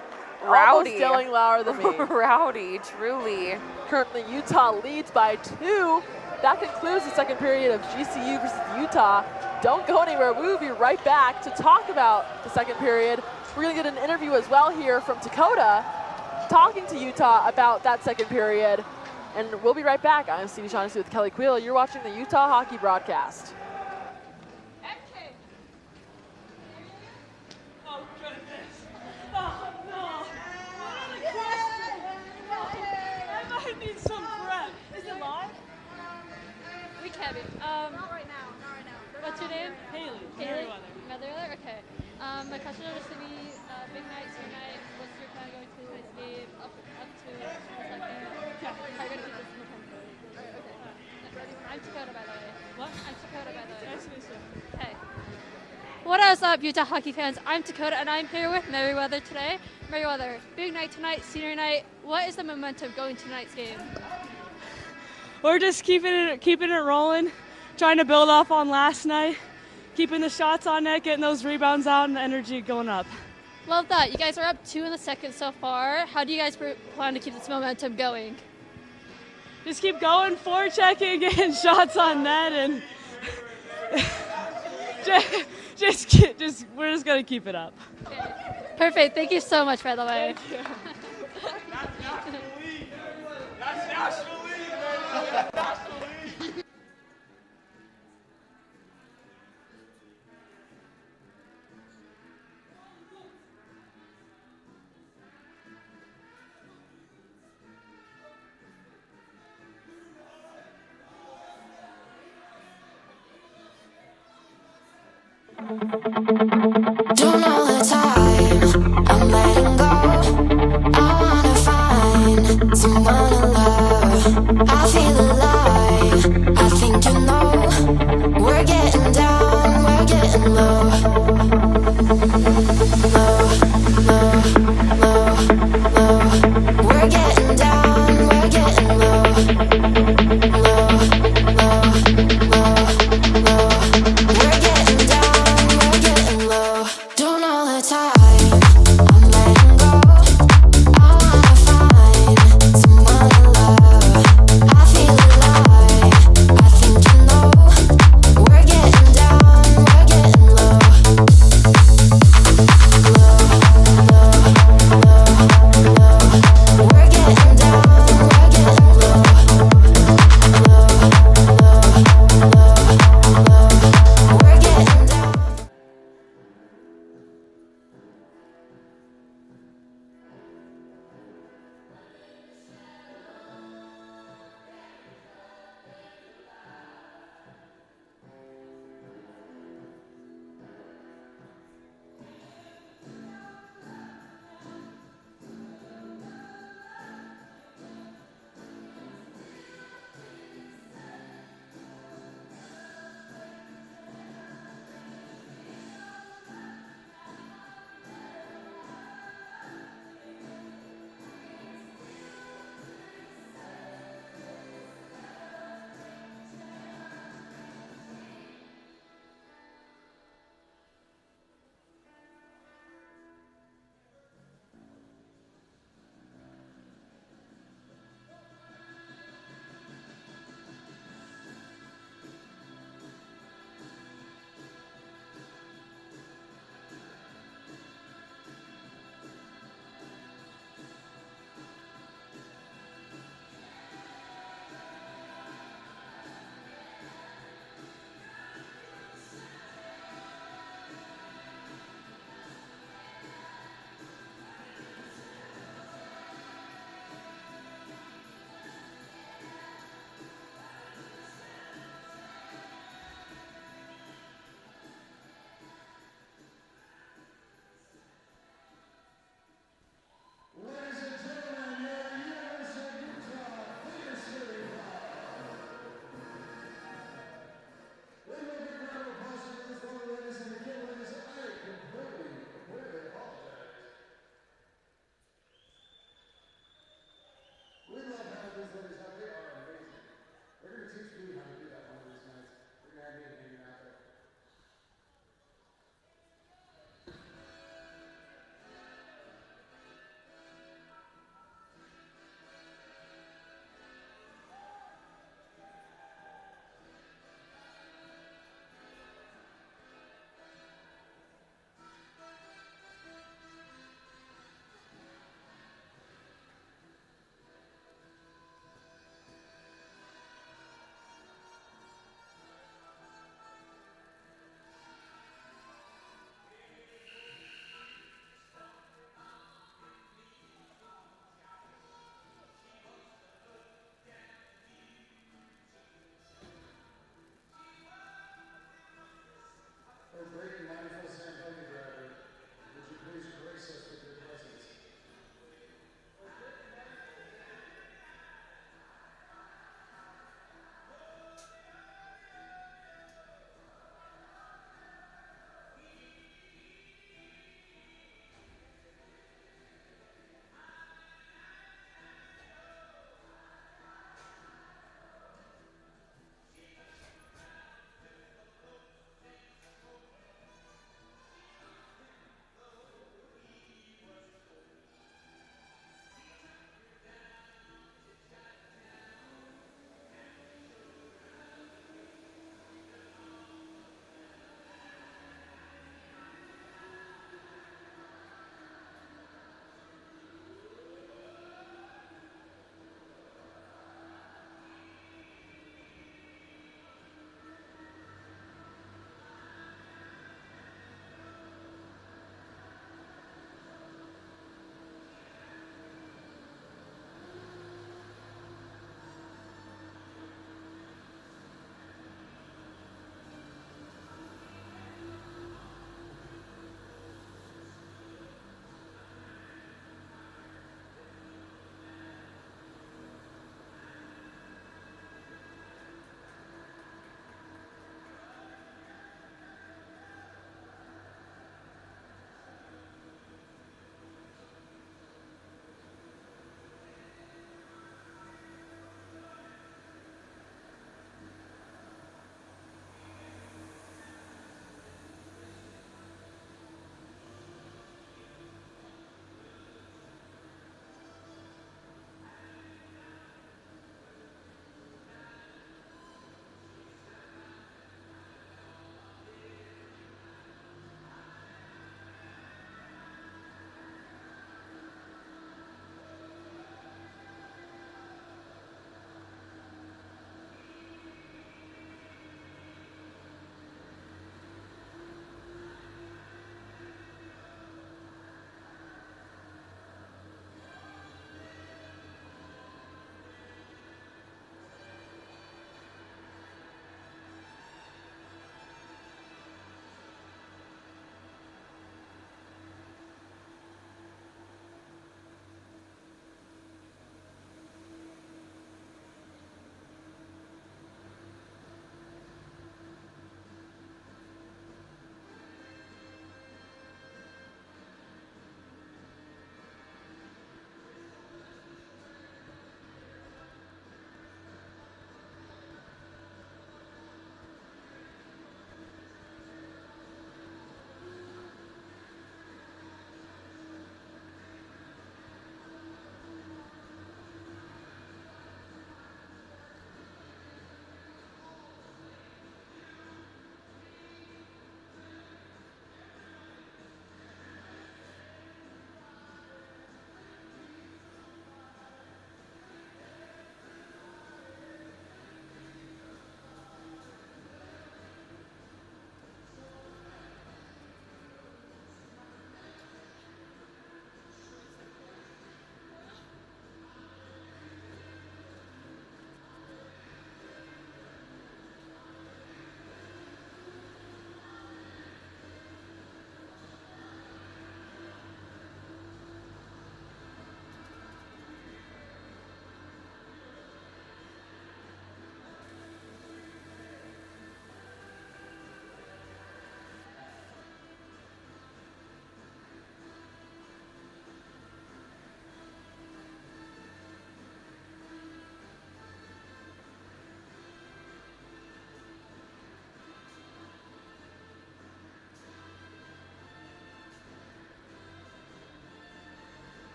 almost yelling louder than me. Rowdy, truly. Currently, Utah leads by 2. That concludes the second period of GCU versus Utah. Don't go anywhere. We will be right back to talk about the second period. We're going to get an interview as well here from Dakota talking to Utah about that second period. And we'll be right back. I'm Stevie Shaughnessy with Kelly Queel. You're watching the Utah Hockey Broadcast. Oh, goodness. Oh, no. I might need some prep. Is it live? We can be. Not right now. What's your name? Haley. Merriweather? Okay. My question is to be big night tonight. What's your plan going to this game up to the second? How are you going to keep this momentum? Okay. I'm Dakota, by the way. What? I'm Dakota, by the way. Nice to meet you. Hey. What is up, Utah hockey fans? I'm Dakota, and I'm here with Merriweather today. Merriweather, big night tonight, senior night. What is the momentum going to tonight's game? We're just keeping it rolling, trying to build off on last night, keeping the shots on net, getting those rebounds out, and the energy going up. Love that. You guys are up 2 in the second so far. How do you guys plan to keep this momentum going? Just keep going, forechecking, getting shots on net, and we're just gonna keep it up. Okay. Perfect. Thank you so much, by the way. Thank you. That's National League, man. That's National League. Don't know the time, I'm letting go. I wanna find someone to love. I feel alive, I think you know. We're getting down, we're getting low. Low. We're getting down, we're getting low. We're getting down, we're getting low. Don't know the time.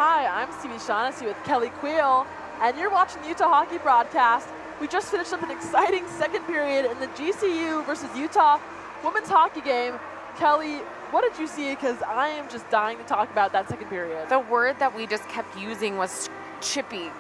Hi, I'm Stevie Shaughnessy with Kelly Queel, and you're watching the Utah Hockey Broadcast. We just finished up an exciting second period in the GCU versus Utah women's hockey game. Kelly, what did you see? Because I am just dying to talk about that second period. The word that we just kept using was chippy.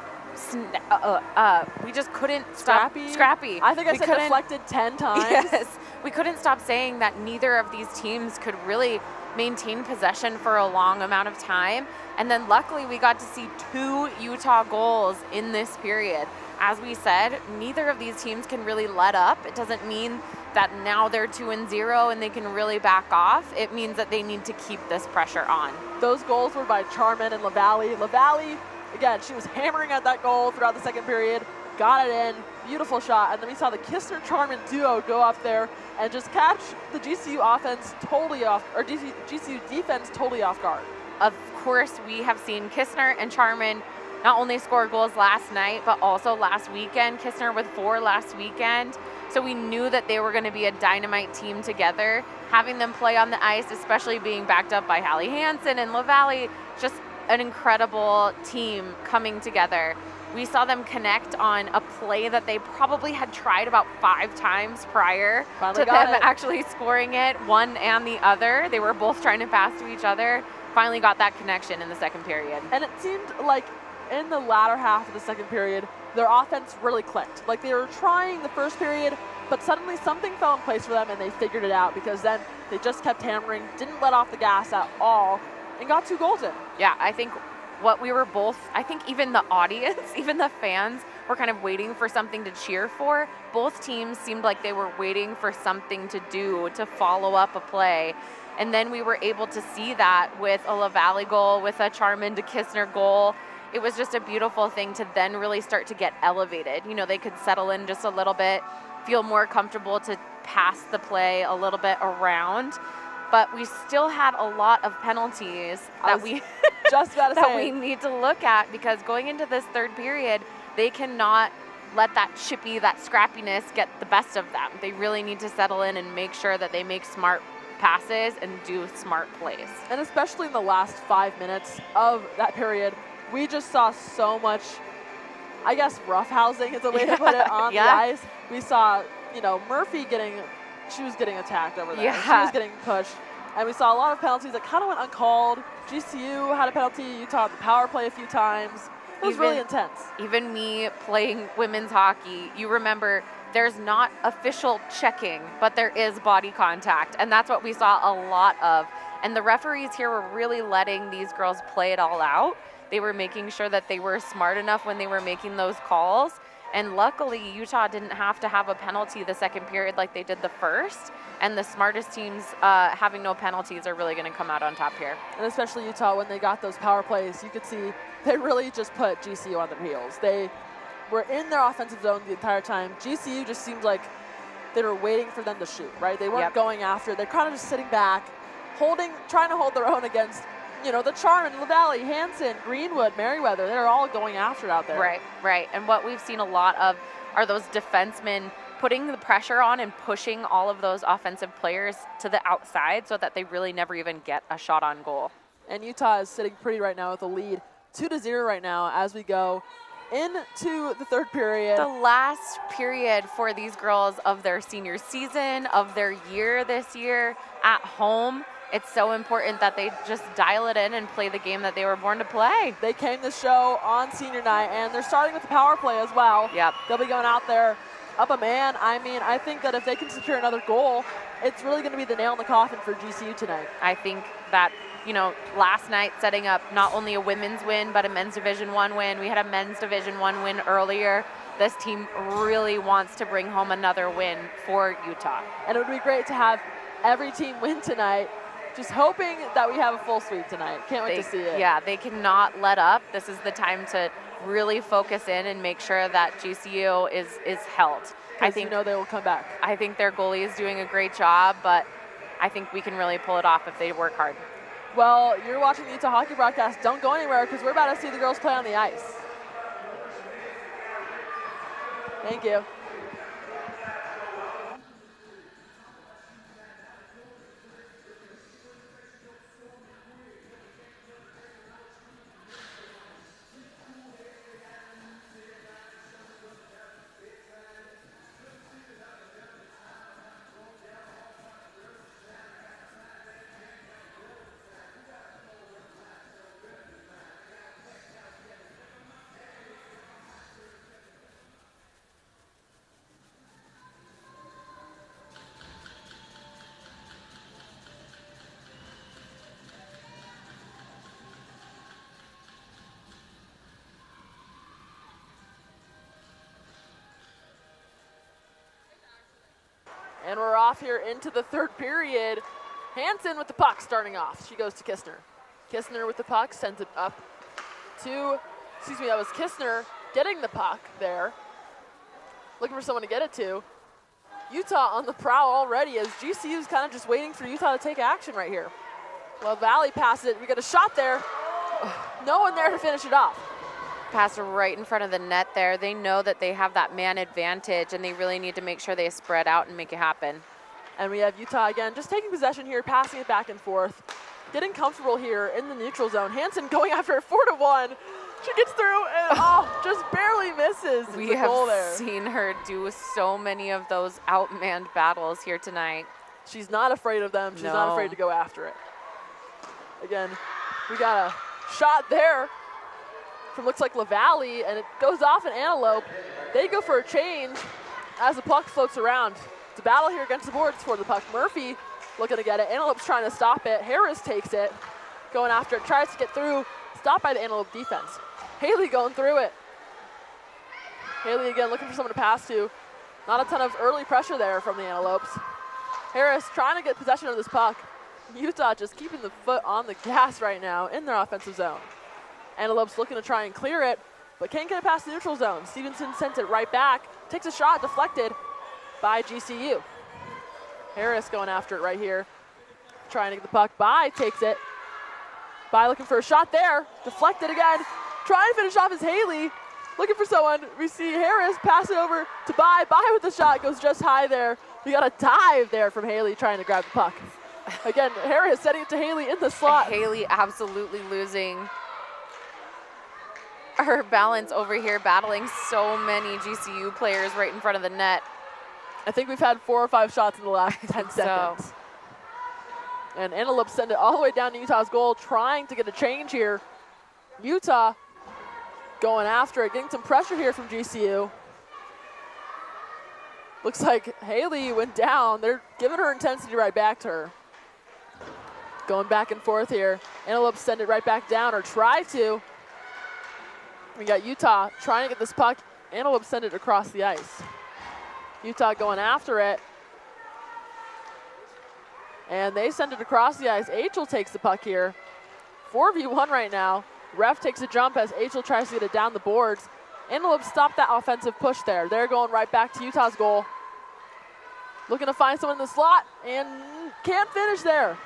We just couldn't stop. Scrappy. I think I said deflected 10 times. Yes. We couldn't stop saying that neither of these teams could really maintain possession for a long amount of time. And then luckily we got to see 2 Utah goals in this period. As we said, neither of these teams can really let up. It doesn't mean that now they're 2-0 and they can really back off. It means that they need to keep this pressure on. Those goals were by Charman and LaValle. LaValle, again, she was hammering at that goal throughout the second period, got it in, beautiful shot, and then we saw the Kistner-Charman duo go up there and just catch the GCU offense totally off, or GCU defense totally off guard. Of course, we have seen Kistner and Charman not only score goals last night, but also last weekend. Kistner with 4 last weekend. So we knew that they were going to be a dynamite team together. Having them play on the ice, especially being backed up by Hallie Hansen and LaValle, just an incredible team coming together. We saw them connect on a play that they probably had tried about 5 times prior to them actually scoring it, one and the other. They were both trying to pass to each other. Finally got that connection in the second period. And it seemed like in the latter half of the second period, their offense really clicked. Like they were trying the first period, but suddenly something fell in place for them and they figured it out, because then they just kept hammering, didn't let off the gas at all, and got 2 goals in. Yeah, I think what we were both, I think even the audience, even the fans were kind of waiting for something to cheer for. Both teams seemed like they were waiting for something to do to follow up a play. And then we were able to see that with a LaValle goal, with a Charman to Kistner goal. It was just a beautiful thing to then really start to get elevated. You know, they could settle in just a little bit, feel more comfortable to pass the play a little bit around. But we still had a lot of penalties that we just about to that say. we need to look at, because going into this third period, they cannot let that chippy, that scrappiness get the best of them. They really need to settle in and make sure that they make smart passes and do smart plays. And especially in the last 5 minutes of that period, we just saw so much, I guess, roughhousing is a way to put it on the ice. We saw, you know, Murphy she was getting attacked over there. Yeah. She was getting pushed. And we saw a lot of penalties that kind of went uncalled. GCU had a penalty. Utah had the power play a few times. It was really intense. Even me playing women's hockey, you remember there's not official checking, but there is body contact. And that's what we saw a lot of. And the referees here were really letting these girls play it all out. They were making sure that they were smart enough when they were making those calls. And luckily, Utah didn't have to have a penalty the second period like they did the first. And the smartest teams having no penalties are really going to come out on top here. And especially Utah, when they got those power plays, you could see they really just put GCU on their heels. They were in their offensive zone the entire time. GCU just seemed like they were waiting for them to shoot, right? They weren't going after. They're kind of just sitting back, trying to hold their own against, you know, the Charman, LaValle, Hansen, Greenwood, Merriweather. They're all going after it out there. Right. And what we've seen a lot of are those defensemen putting the pressure on and pushing all of those offensive players to the outside so that they really never even get a shot on goal. And Utah is sitting pretty right now with a lead 2-0 right now as we go into the third period. The last period for these girls of their senior season, of their year this year at home. It's so important that they just dial it in and play the game that they were born to play. They came this show on senior night, and they're starting with the power play as well. Yep. They'll be going out there up a man. I mean, I think that if they can secure another goal, it's really going to be the nail in the coffin for GCU tonight. I think that, you know, last night setting up not only a women's win, but a men's Division I win. We had a men's Division I win earlier. This team really wants to bring home another win for Utah. And it would be great to have every team win tonight. Just hoping that we have a full sweep tonight. Can't wait to see it. Yeah, they cannot let up. This is the time to really focus in and make sure that GCU is held. I think they will come back. I think their goalie is doing a great job, but I think we can really pull it off if they work hard. Well, you're watching the Utah Hockey Broadcast. Don't go anywhere because we're about to see the girls play on the ice. Thank you. And we're off here into the third period. Hansen with the puck starting off. She goes to Kistner. Kistner with the puck, sends it up to, that was Kistner getting the puck there. Looking for someone to get it to. Utah on the prowl already as GCU's kind of just waiting for Utah to take action right here. Well, Valley passes it. We got a shot there. No one there to finish it off. Pass right in front of the net there. They know that they have that man advantage, and they really need to make sure they spread out and make it happen. And we have Utah again just taking possession here, passing it back and forth, getting comfortable here in the neutral zone. Hansen going after it 4-1. She gets through and just barely misses. We have seen her do so many of those outmanned battles here tonight. She's not afraid of them. She's not afraid to go after it. Again, we got a shot there from looks like LaValle, and it goes off an Antelope. They go for a change as the puck floats around. It's a battle here against the boards for the puck. Murphy looking to get it. Antelope's trying to stop it. Harris takes it, going after it, tries to get through, stopped by the Antelope defense. Haley going through it. Haley again looking for someone to pass to. Not a ton of early pressure there from the Antelopes. Harris trying to get possession of this puck. Utah just keeping the foot on the gas right now in their offensive zone. Antelopes looking to try and clear it, but can't get it past the neutral zone. Stevenson sends it right back, takes a shot, deflected by GCU. Harris going after it right here, trying to get the puck. Bai takes it. Bai looking for a shot there, deflected again. Trying to finish off is Haley. Looking for someone. We see Harris pass it over to Bai. Bai with the shot, goes just high there. We got a dive there from Haley trying to grab the puck. Again, Harris setting it to Haley in the slot. Haley absolutely losing her balance over here, battling so many GCU players right in front of the net. I think we've had 4 or 5 shots in the last 10 seconds. And Antelope send it all the way down to Utah's goal, trying to get a change here. Utah going after it, getting some pressure here from GCU. Looks like Haley went down. They're giving her intensity right back to her. Going back and forth here. Antelope send it right back down, or try to. We got Utah trying to get this puck. Antelope send it across the ice. Utah going after it. And they send it across the ice. Achel takes the puck here. 4v1 right now. Ref takes a jump as Achel tries to get it down the boards. Antelope stopped that offensive push there. They're going right back to Utah's goal. Looking to find someone in the slot and can't finish there.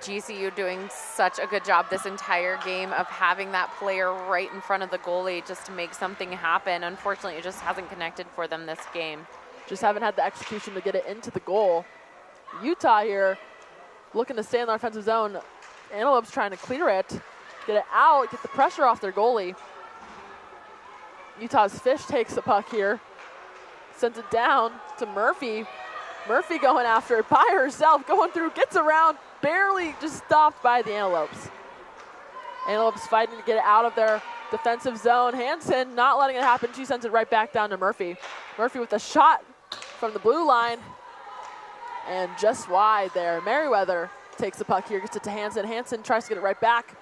GCU doing such a good job this entire game of having that player right in front of the goalie just to make something happen. Unfortunately, it just hasn't connected for them this game. Just haven't had the execution to get it into the goal. Utah here looking to stay in the offensive zone. Antelope's trying to clear it, get it out, get the pressure off their goalie. Utah's Fish takes the puck here, sends it down to Murphy. Murphy going after it by herself, going through, gets around, barely just stopped by the Antelopes. Antelopes fighting to get it out of their defensive zone. Hansen not letting it happen. She sends it right back down to Murphy. Murphy with a shot from the blue line. And just wide there. Merriweather takes the puck here, gets it to Hansen. Hansen tries to get it right back.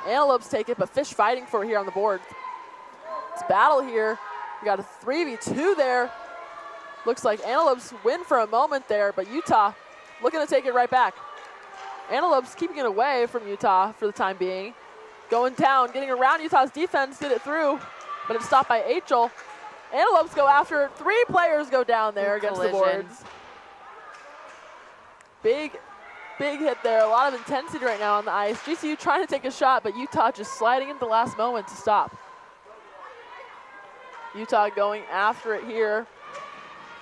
Antelopes take it, but Fish fighting for it here on the board. It's battle here. We got a 3v2 there. Looks like Antelopes win for a moment there, but Utah looking to take it right back. Antelopes keeping it away from Utah for the time being. Going down, getting around Utah's defense, get it through, but it's stopped by Achel. Antelopes go after it. 3 players go down there against the boards. Big hit there. A lot of intensity right now on the ice. GCU trying to take a shot, but Utah just sliding in the last moment to stop. Utah going after it here.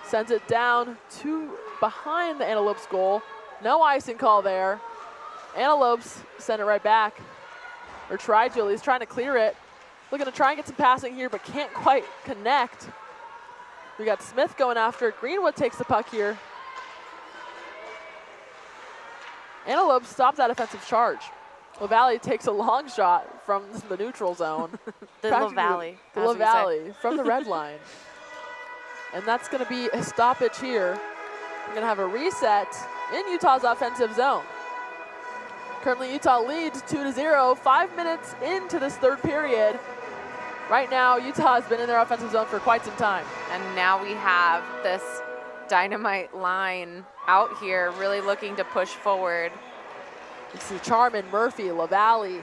Sends it down to behind the Antelopes goal. No icing call there. Antelopes send it right back. Or tried to at least, trying to clear it. Looking to try and get some passing here, but can't quite connect. We got Smith going after it. Greenwood takes the puck here. Antelope stopped that offensive charge. LaValle takes a long shot from the neutral zone. The LaValle. The LaValle from the red line. And that's going to be a stoppage here. We're going to have a reset in Utah's offensive zone. Currently, Utah leads 2-0, 5 minutes into this third period. Right now, Utah has been in their offensive zone for quite some time. And now we have this Dynamite line out here, really looking to push forward. You see Charman, Murphy, LaValle,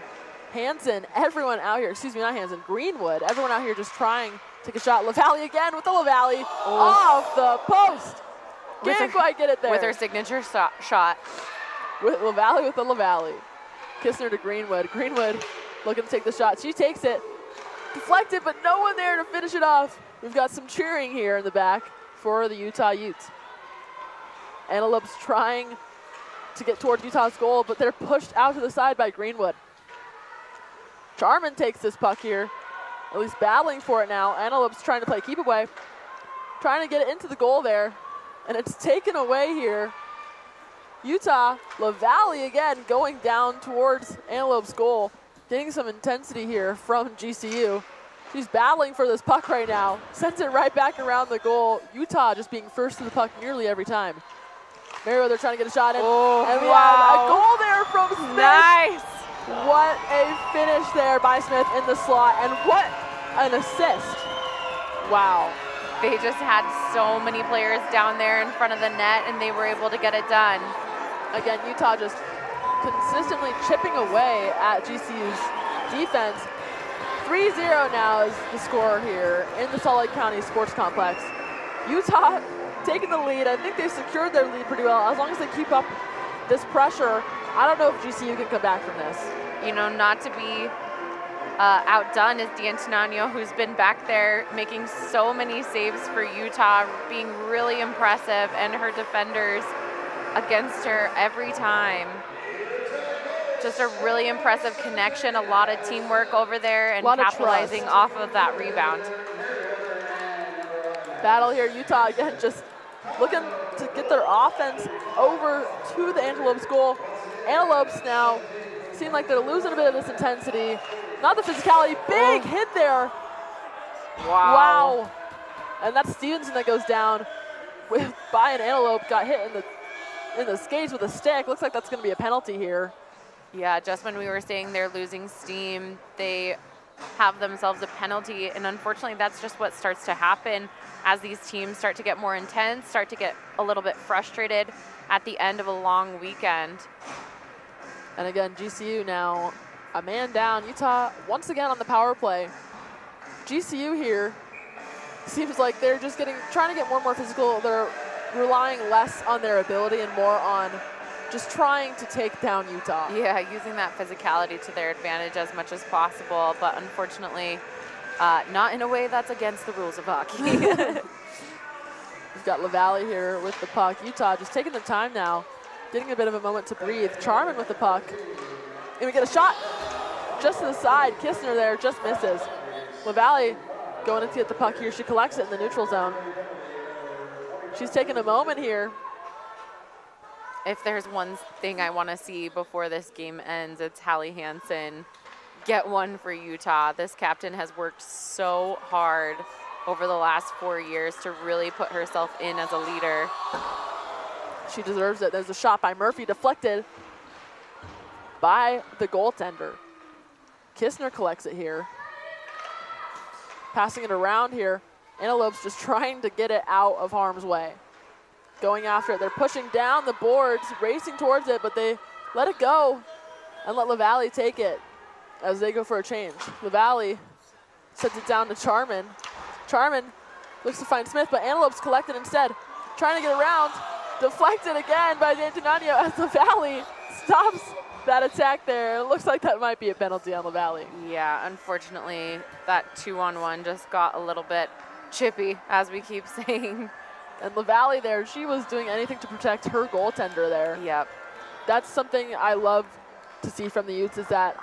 Hansen, everyone out here, excuse me, not Hansen, Greenwood, everyone out here just trying to take a shot. LaValle again with the LaValle off the post. Can't quite get it there. With her signature shot. With LaValle with the LaValle. Kistner to Greenwood. Greenwood looking to take the shot. She takes it. Deflected, but no one there to finish it off. We've got some cheering here in the back for the Utah Utes. Antelopes trying to get towards Utah's goal, but they're pushed out to the side by Greenwood. Charman takes this puck here, at least battling for it now. Antelopes trying to play keep away, trying to get it into the goal there, and it's taken away here. Utah, LaValle again going down towards Antelope's goal, getting some intensity here from GCU. She's battling for this puck right now, sends it right back around the goal. Utah just being first to the puck nearly every time. Merriweather trying to get a shot in, and we have a goal there from Smith. Nice. What a finish there by Smith in the slot, and what an assist. Wow. They just had so many players down there in front of the net, and they were able to get it done. Again, Utah just consistently chipping away at GCU's defense. 3-0 now is the score here in the Salt Lake County Sports Complex. Utah taking the lead. I think they've secured their lead pretty well. As long as they keep up this pressure, I don't know if GCU can come back from this. You know, not to be outdone is D'Antonio, who's been back there making so many saves for Utah, being really impressive, and her defenders against her every time. Just a really impressive connection, a lot of teamwork over there, and capitalizing off of that rebound. Battle here, Utah again just looking to get their offense over to the Antelopes goal. Antelopes now seem like they're losing a bit of this intensity. Not the physicality, big hit there. Wow. And that's Stevenson that goes down by an Antelope, got hit in the skates with a stick. Looks like that's gonna be a penalty here. Yeah, just when we were saying they're losing steam, they have themselves a penalty, and unfortunately that's just what starts to happen as these teams start to get more intense, start to get a little bit frustrated at the end of a long weekend. And again, GCU now a man down. Utah once again on the power play. GCU here seems like they're just trying to get more and more physical. They're relying less on their ability and more on just trying to take down Utah. Yeah, using that physicality to their advantage as much as possible, but unfortunately, not in a way that's against the rules of hockey. We've got LaValle here with the puck. Utah just taking their time now, getting a bit of a moment to breathe. Charman with the puck. And we get a shot just to the side. Kistner there just misses. LaValle going in to get the puck here. She collects it in the neutral zone. She's taking a moment here. If there's one thing I want to see before this game ends, it's Hallie Hansen get one for Utah. This captain has worked so hard over the last 4 years to really put herself in as a leader. She deserves it. There's a shot by Murphy, deflected by the goaltender. Kistner collects it here. Passing it around here. Antelopes just trying to get it out of harm's way. Going after it. They're pushing down the boards, racing towards it, but they let it go and let LaValle take it as they go for a change. LaValle sets it down to Charman. Charman looks to find Smith, but Antelopes collect it instead. Trying to get around. Deflected again by D'Antonio as LaValle stops that attack there. It looks like that might be a penalty on LaValle. Yeah, unfortunately, that 2-on-1 just got a little bit chippy, as we keep saying. And LaValle there, she was doing anything to protect her goaltender there. Yep. That's something I love to see from the Utes, is that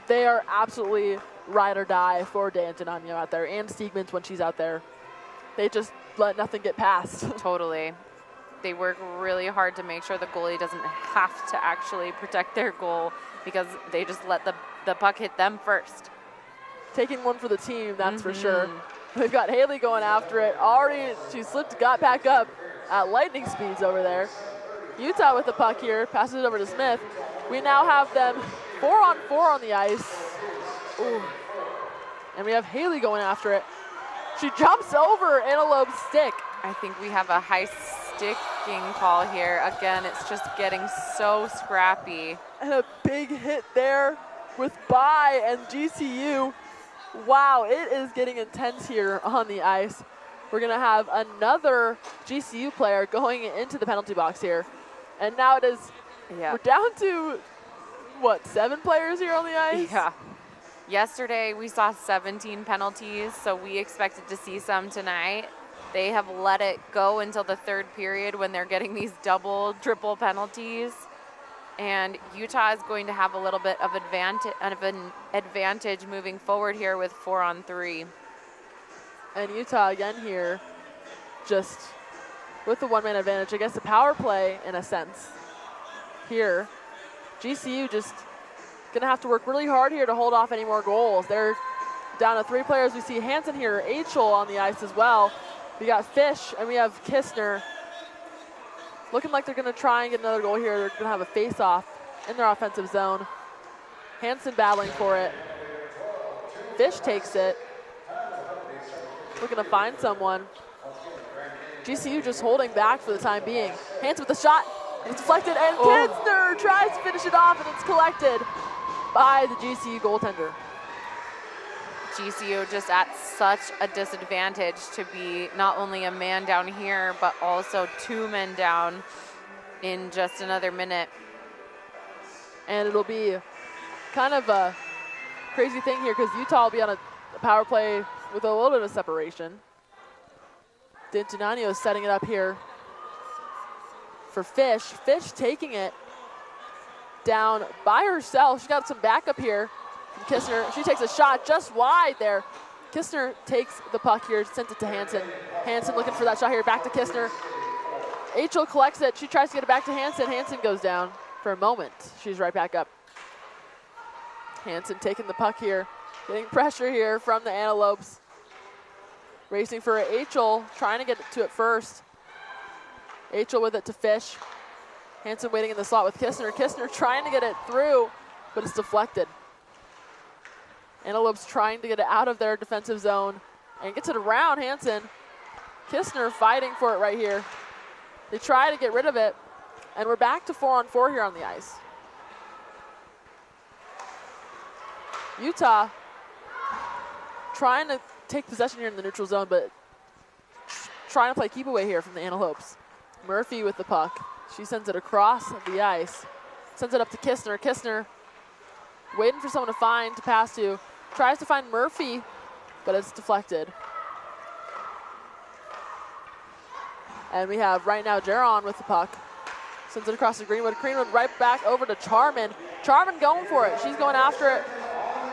they are absolutely ride or die for D'Antonio out there, and Stiegmans when she's out there. They just let nothing get past. Totally. They work really hard to make sure the goalie doesn't have to actually protect their goal, because they just let the puck hit them first. Taking one for the team, that's for sure. We've got Haley going after it. Already, she got back up at lightning speeds over there. Utah with the puck here, passes it over to Smith. We now have them 4-on-4 on the ice. Ooh. And we have Haley going after it. She jumps over Antelope's stick. I think we have a high sticking call here. Again, it's just getting so scrappy. And a big hit there with Bai and GCU. Wow, it is getting intense here on the ice. We're going to have another GCU player going into the penalty box here. And now it is, we're down to, what, 7 players here on the ice? Yeah. Yesterday we saw 17 penalties, so we expected to see some tonight. They have let it go until the third period when they're getting these double, triple penalties. And Utah is going to have a little bit of an advantage moving forward here with 4-on-3. And Utah again here, just with the one-man advantage. I guess the power play in a sense here. GCU just gonna have to work really hard here to hold off any more goals. They're down to 3 players. We see Hansen here, Achel on the ice as well. We got Fish and we have Kistner. Looking like they're gonna try and get another goal here. They're gonna have a face-off in their offensive zone. Hansen battling for it. Fish takes it. Looking to find someone. GCU just holding back for the time being. Hansen with the shot. It's deflected, and Kistner tries to finish it off, and it's collected by the GCU goaltender. GCU just at such a disadvantage to be not only a man down here, but also 2 men down in just another minute. And it'll be kind of a crazy thing here because Utah will be on a power play with a little bit of separation. D'Antonio is setting it up here for Fish. Fish taking it down by herself. She got some backup here from Kistner. She takes a shot just wide there. Kistner takes the puck here, sends it to Hansen. Hansen looking for that shot here, back to Kistner. Achel collects it. She tries to get it back to Hansen. Hansen goes down for a moment. She's right back up. Hansen taking the puck here, getting pressure here from the Antelopes. Racing for Achel, trying to get to it first. Achel with it to Fish. Hansen waiting in the slot with Kistner. Kistner trying to get it through, but it's deflected. Antelopes trying to get it out of their defensive zone and gets it around Hansen. Kistner fighting for it right here. They try to get rid of it, and we're back to 4-on-4 here on the ice. Utah trying to take possession here in the neutral zone, but trying to play keep away here from the Antelopes. Murphy with the puck. She sends it across the ice. Sends it up to Kistner. Kistner waiting for someone to find, to pass to. Tries to find Murphy, but it's deflected. And we have right now Jaron with the puck. Sends it across to Greenwood. Greenwood right back over to Charman. Charman going for it. She's going after it.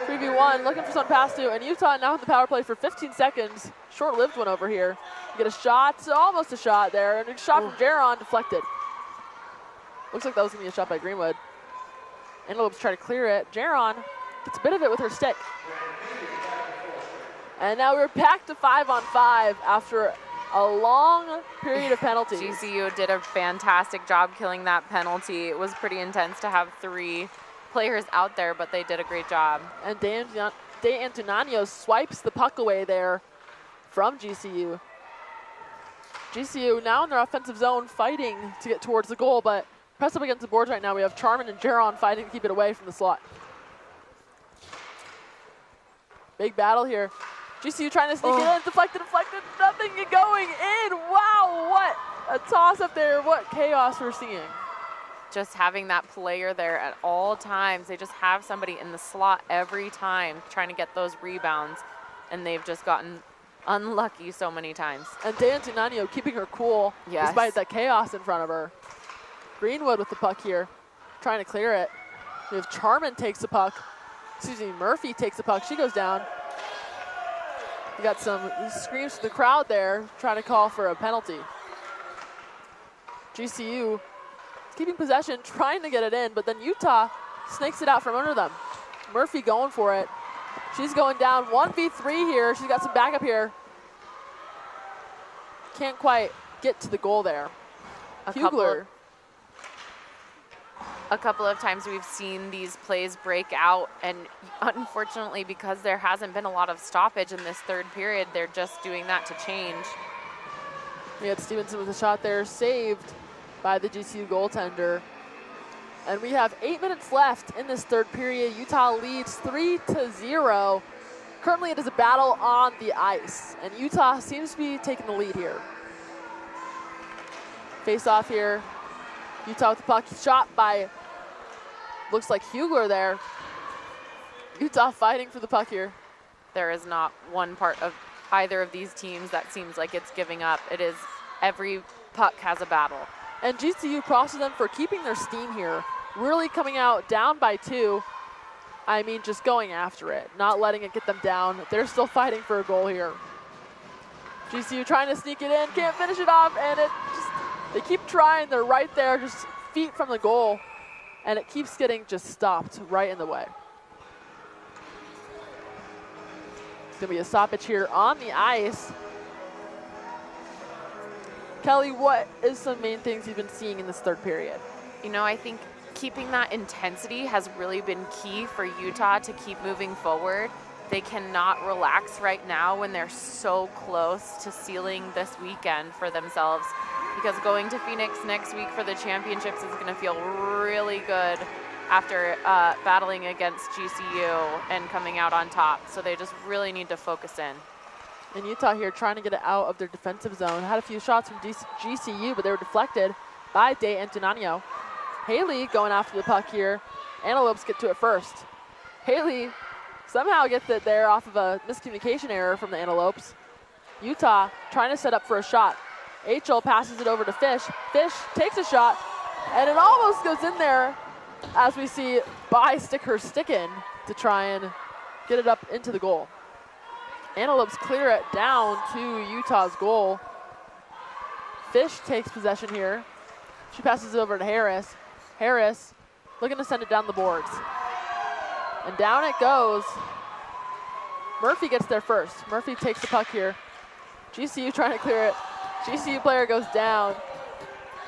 3v1, looking for someone to pass to. And Utah now in the power play for 15 seconds. Short-lived one over here. Get a shot, almost a shot there. And a shot from Jaron, deflected. Looks like that was going to be a shot by Greenwood. Antelopes try to clear it. Jaron gets a bit of it with her stick. And now we're back to 5-on-5 after a long period of penalties. GCU did a fantastic job killing that penalty. It was pretty intense to have 3 players out there, but they did a great job. And D'Antonio swipes the puck away there from GCU. GCU now in their offensive zone fighting to get towards the goal, but pressed up against the boards right now. We have Charman and Jaron fighting to keep it away from the slot. Big battle here. GCU trying to sneak it in, deflected, nothing going in. Wow, what a toss up there. What chaos we're seeing. Just having that player there at all times. They just have somebody in the slot every time trying to get those rebounds, and they've just gotten unlucky so many times. And D'Antonio keeping her cool despite that chaos in front of her. Greenwood with the puck here, trying to clear it. We have Charman takes the puck. Murphy takes the puck. She goes down. We got some screams from the crowd there, trying to call for a penalty. GCU keeping possession, trying to get it in, but then Utah snakes it out from under them. Murphy going for it. She's going down 1v3 here. She's got some backup here. Can't quite get to the goal there. A couple of times we've seen these plays break out, and unfortunately, because there hasn't been a lot of stoppage in this third period, they're just doing that to change. We had Stevenson with a shot there, saved by the GCU goaltender. And we have 8 minutes left in this third period. Utah leads 3-0. Currently it is a battle on the ice, and Utah seems to be taking the lead here. Face off here. Utah with the puck, shot by, looks like Hugler there. Utah fighting for the puck here. There is not one part of either of these teams that seems like it's giving up. It is every puck has a battle. And GCU props to them for keeping their steam here. Really coming out down by 2. I mean, just going after it, not letting it get them down. They're still fighting for a goal here. GCU trying to sneak it in, can't finish it off, and they keep trying. They're right there, just feet from the goal, and it keeps getting just stopped right in the way. It's gonna be a stoppage here on the ice. Kelly, what is some main things you've been seeing in this third period? You know, I think keeping that intensity has really been key for Utah to keep moving forward. They cannot relax right now when they're so close to sealing this weekend for themselves, because going to Phoenix next week for the championships is going to feel really good after battling against GCU and coming out on top. So they just really need to focus in. And Utah here trying to get it out of their defensive zone. Had a few shots from GCU, but they were deflected by De Antonio. Haley going after the puck here. Antelopes get to it first. Haley somehow gets it there off of a miscommunication error from the Antelopes. Utah trying to set up for a shot. HL passes it over to Fish. Fish takes a shot, and it almost goes in there as we see Bai stick her stick in to try and get it up into the goal. Antelopes clear it down to Utah's goal. Fish takes possession here. She passes it over to Harris. Harris looking to send it down the boards. And down it goes. Murphy gets there first. Murphy takes the puck here. GCU trying to clear it. GCU player goes down.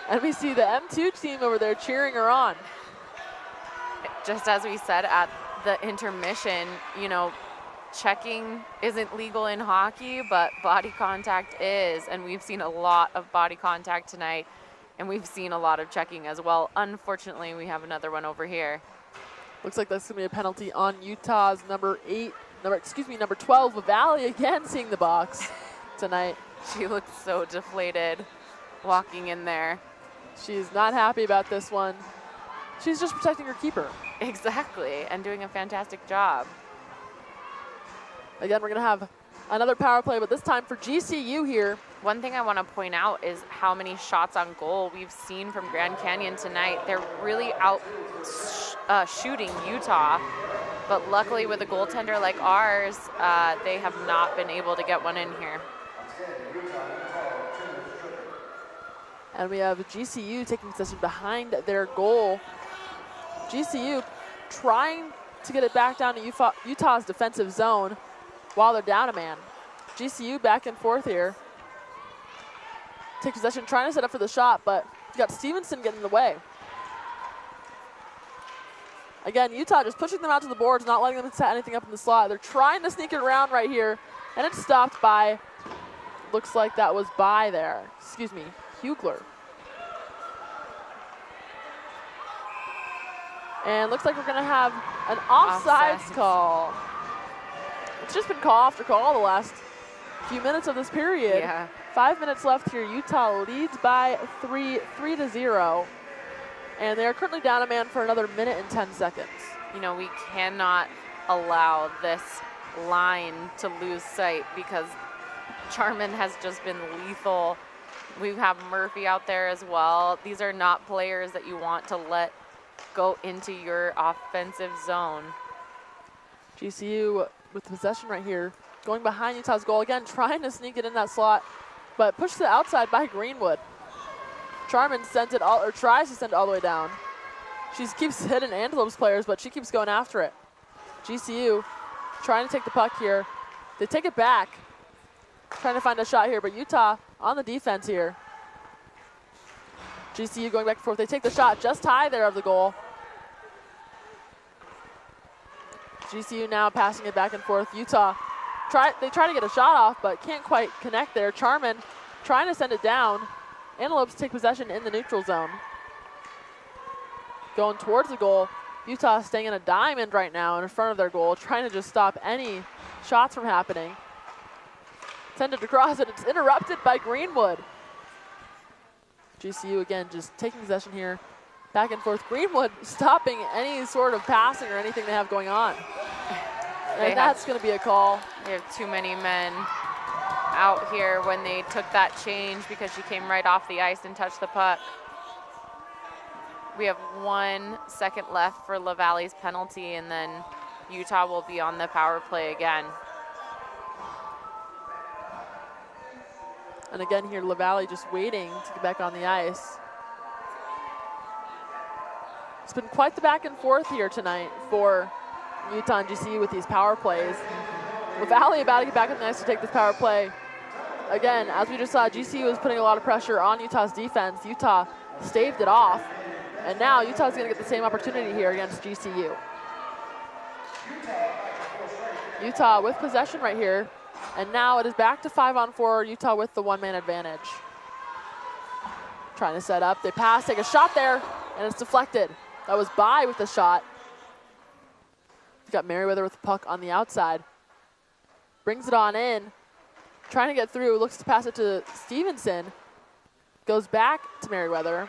And we see the M2 team over there cheering her on. Just as we said at the intermission, you know, checking isn't legal in hockey, but body contact is. And we've seen a lot of body contact tonight. And we've seen a lot of checking as well. Unfortunately, we have another one over here. Looks like that's going to be a penalty on Utah's number 12, Valley, again seeing the box tonight. She looks so deflated walking in there. She's not happy about this one. She's just protecting her keeper. Exactly, and doing a fantastic job. Again, we're going to have another power play, but this time for GCU here. One thing I want to point out is how many shots on goal we've seen from Grand Canyon tonight. They're really out shooting Utah, but luckily with a goaltender like ours, they have not been able to get one in here. And we have GCU taking possession behind their goal. GCU trying to get it back down to Utah's defensive zone while they're down a man. GCU back and forth here. Take possession, trying to set up for the shot, but you got Stevenson getting in the way. Again, Utah just pushing them out to the boards, not letting them set anything up in the slot. They're trying to sneak it around right here, and it's stopped by, looks like that was by there. Excuse me, Hugler. And looks like we're gonna have an offsides call. It's just been call after call the last few minutes of this period. Yeah. 5 minutes left here. Utah leads by 3-0. And they are currently down a man for another minute and 10 seconds. You know, we cannot allow this line to lose sight because Charman has just been lethal. We have Murphy out there as well. These are not players that you want to let go into your offensive zone. GCU with the possession right here, going behind Utah's goal again, trying to sneak it in that slot, but pushed to the outside by Greenwood. Charman sends it all, or tries to send it all the way down. She keeps hitting Antelope's players, but she keeps going after it. GCU trying to take the puck here. They take it back, trying to find a shot here, but Utah on the defense here. GCU going back and forth. They take the shot just high there of the goal. GCU now passing it back and forth. Utah, they try to get a shot off, but can't quite connect there. Charman trying to send it down. Antelopes take possession in the neutral zone. Going towards the goal. Utah staying in a diamond right now in front of their goal, trying to just stop any shots from happening. Send it across, and it's interrupted by Greenwood. GCU again just taking possession here. Back and forth. Greenwood stopping any sort of passing or anything they have going on. And that's going to be a call. They have too many men out here when they took that change because she came right off the ice and touched the puck. We have 1 second left for LaValle's penalty, and then Utah will be on the power play again. And again here, LaValle just waiting to get back on the ice. It's been quite the back and forth here tonight for Utah and GCU with these power plays. LaValle about to get back on the ice to take this power play. Again, as we just saw, GCU was putting a lot of pressure on Utah's defense. Utah staved it off. And now Utah's going to get the same opportunity here against GCU. Utah with possession right here. And now it is back to 5-on-4, Utah with the one-man advantage. Trying to set up, they pass, take a shot there, and it's deflected. That was Bai with the shot. We've got Merriweather with the puck on the outside. Brings it on in, trying to get through, looks to pass it to Stevenson. Goes back to Merriweather.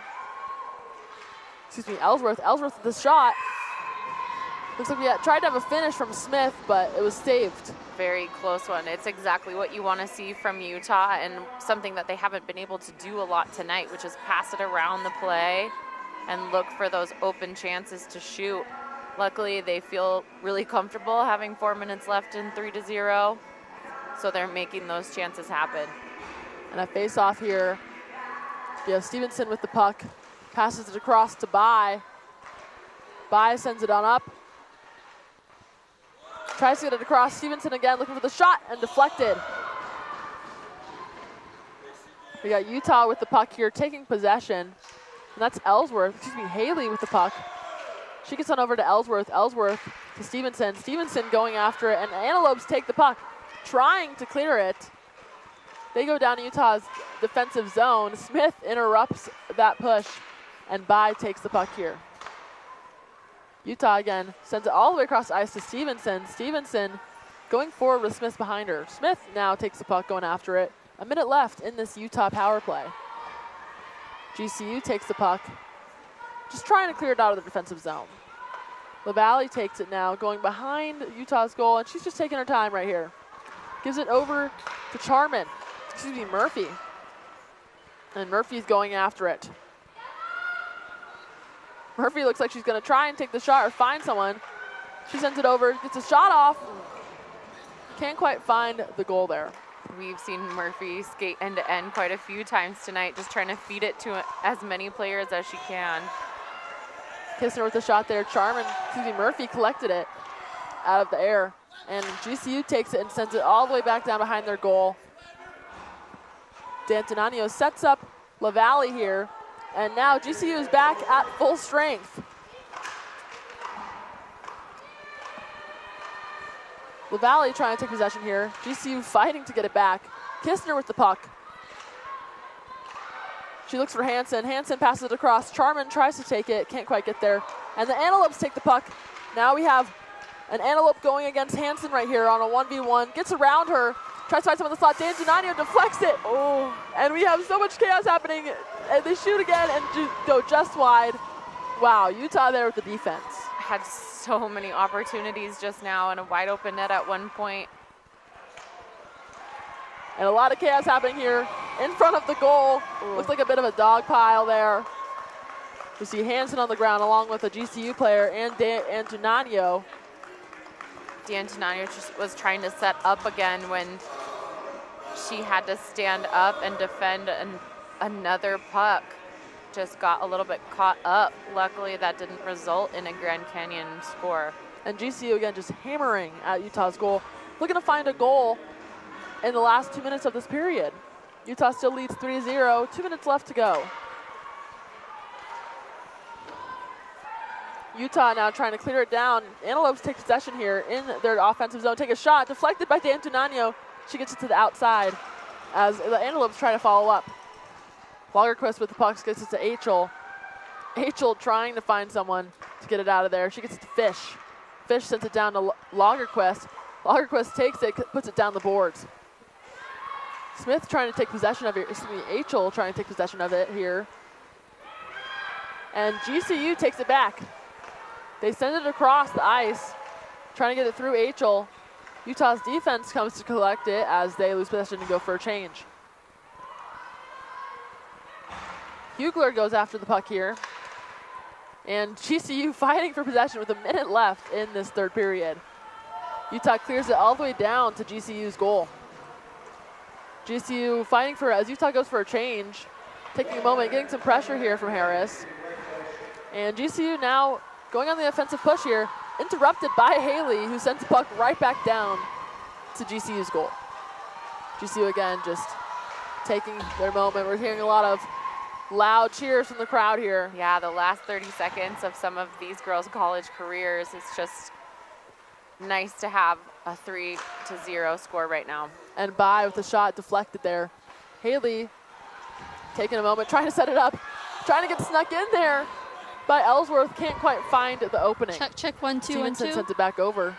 Ellsworth. Ellsworth with the shot. Looks like we tried to have a finish from Smith, but it was saved. Very close one. It's exactly what you want to see from Utah, and something that they haven't been able to do a lot tonight, which is pass it around the play and look for those open chances to shoot. Luckily, they feel really comfortable having 4 minutes left in 3-0, so they're making those chances happen. And a face-off here. We have Stevenson with the puck. Passes it across to Bai. Bai sends it on up. Tries to get it across. Stevenson again looking for the shot and deflected. We got Utah with the puck here taking possession. And that's Haley with the puck. She gets on over to Ellsworth. Ellsworth to Stevenson. Stevenson going after it, and Antelopes take the puck, trying to clear it. They go down to Utah's defensive zone. Smith interrupts that push, and Bai takes the puck here. Utah again sends it all the way across the ice to Stevenson. Stevenson going forward with Smith behind her. Smith now takes the puck, going after it. A minute left in this Utah power play. GCU takes the puck, just trying to clear it out of the defensive zone. LaValle takes it now, going behind Utah's goal, and she's just taking her time right here. Gives it over to Murphy. And Murphy's going after it. Murphy looks like she's going to try and take the shot or find someone. She sends it over, gets a shot off. Can't quite find the goal there. We've seen Murphy skate end-to-end quite a few times tonight, just trying to feed it to as many players as she can. Kistner with the shot there. Murphy collected it out of the air. And GCU takes it and sends it all the way back down behind their goal. D'Antonio sets up LaValle here. And now GCU is back at full strength. LaValle trying to take possession here. GCU fighting to get it back. Kistner with the puck. She looks for Hansen. Hansen passes it across. Charman tries to take it, can't quite get there. And the Antelopes take the puck. Now we have an Antelope going against Hansen right here on a 1v1. Gets around her, tries to find someone in the slot. D'Antonio deflects it. Oh, and we have so much chaos happening. And they shoot again and go just wide. Wow, Utah there with the defense. Had so many opportunities just now and a wide open net at one point. And a lot of chaos happening here in front of the goal. Ooh. Looks like a bit of a dog pile there. We see Hansen on the ground along with a GCU player and D'Antonio. D'Antonio just was trying to set up again when she had to stand up and defend another puck. Just got a little bit caught up. Luckily, that didn't result in a Grand Canyon score. And GCU again just hammering at Utah's goal. Looking to find a goal in the last 2 minutes of this period. Utah still leads 3-0, 2 minutes left to go. Utah now trying to clear it down. Antelopes take possession here in their offensive zone. Take a shot, deflected by D'Antonio. She gets it to the outside. as the Antelopes try to follow up. Lagerquist with the puck gets it to Achel. Achel trying to find someone to get it out of there. She gets it to Fish. Fish sends it down to Lagerquist. Lagerquist takes it, puts it down the boards. Smith trying to take possession of it. Achel trying to take possession of it here. And GCU takes it back. They send it across the ice, trying to get it through Achel. Utah's defense comes to collect it as they lose possession and go for a change. Hugler goes after the puck here. And GCU fighting for possession with a minute left in this third period. Utah clears it all the way down to GCU's goal. GCU fighting for, as Utah goes for a change, taking a moment, getting some pressure here from Harris. And GCU now going on the offensive push here, interrupted by Haley, who sends the puck right back down to GCU's goal. GCU again just taking their moment. We're hearing a lot of loud cheers from the crowd here. Yeah, the last 30 seconds of some of these girls' college careers, it's just nice to have a 3-0 score right now. And by with the shot deflected there. Haley taking a moment, trying to set it up, trying to get snuck in there. But Ellsworth can't quite find the opening. Check 1, 2, 1, 2. Stevenson sent it back over.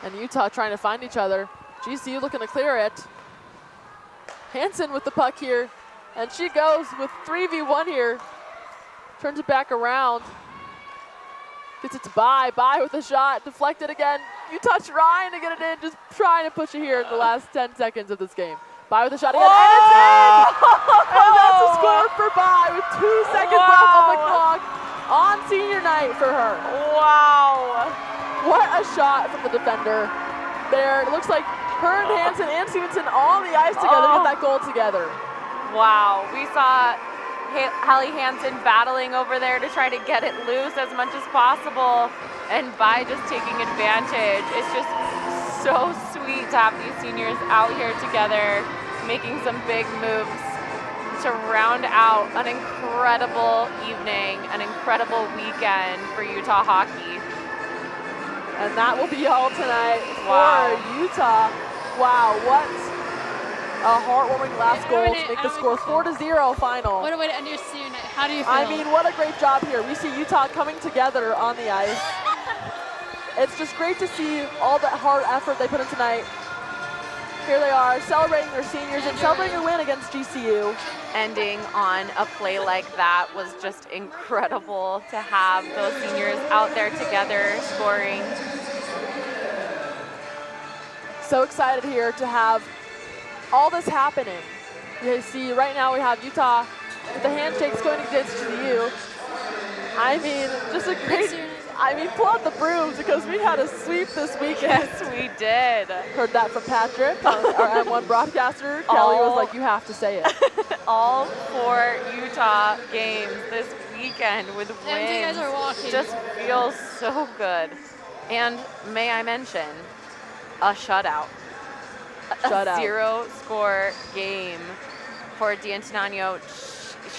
And Utah trying to find each other. GCU looking to clear it. Hansen with the puck here. And she goes with 3v1 here. Turns it back around. Gets it to Bai. Bai with a shot. Deflected again. Utah trying to get it in. Just trying to push it here in the last 10 seconds of this game. Bai with a shot again. And it's in! And that's a score for Bai with 2 seconds left on the clock on senior night for her. Wow. What a shot from the defender there. It looks like her and Hansen and Stevenson on the ice together to get that goal together. Wow, we saw Hallie Hansen battling over there to try to get it loose as much as possible, and by just taking advantage. It's just so sweet to have these seniors out here together, making some big moves to round out an incredible evening, an incredible weekend for Utah hockey. And that will be all tonight for Utah. Wow, what a heartwarming last goal to make the score 4-0 final. What a way to end your senior night. How do you feel? I mean, what a great job here. We see Utah coming together on the ice. It's just great to see all that hard effort they put in tonight. Here they are celebrating their seniors and celebrating a win against GCU. Ending on a play like that was just incredible to have those seniors out there together scoring. So excited here to have all this happening. You see right now we have Utah with the handshakes going against GCU. I mean, just a great, pull out the brooms because we had a sweep this weekend. Yes, we did. Heard that from Patrick, our M1 broadcaster. Kelly was like, you have to say it. All 4 Utah games this weekend with wins. And you guys are walking. Just feels so good. And may I mention, a shutout. A 0-score game for D'Antonio.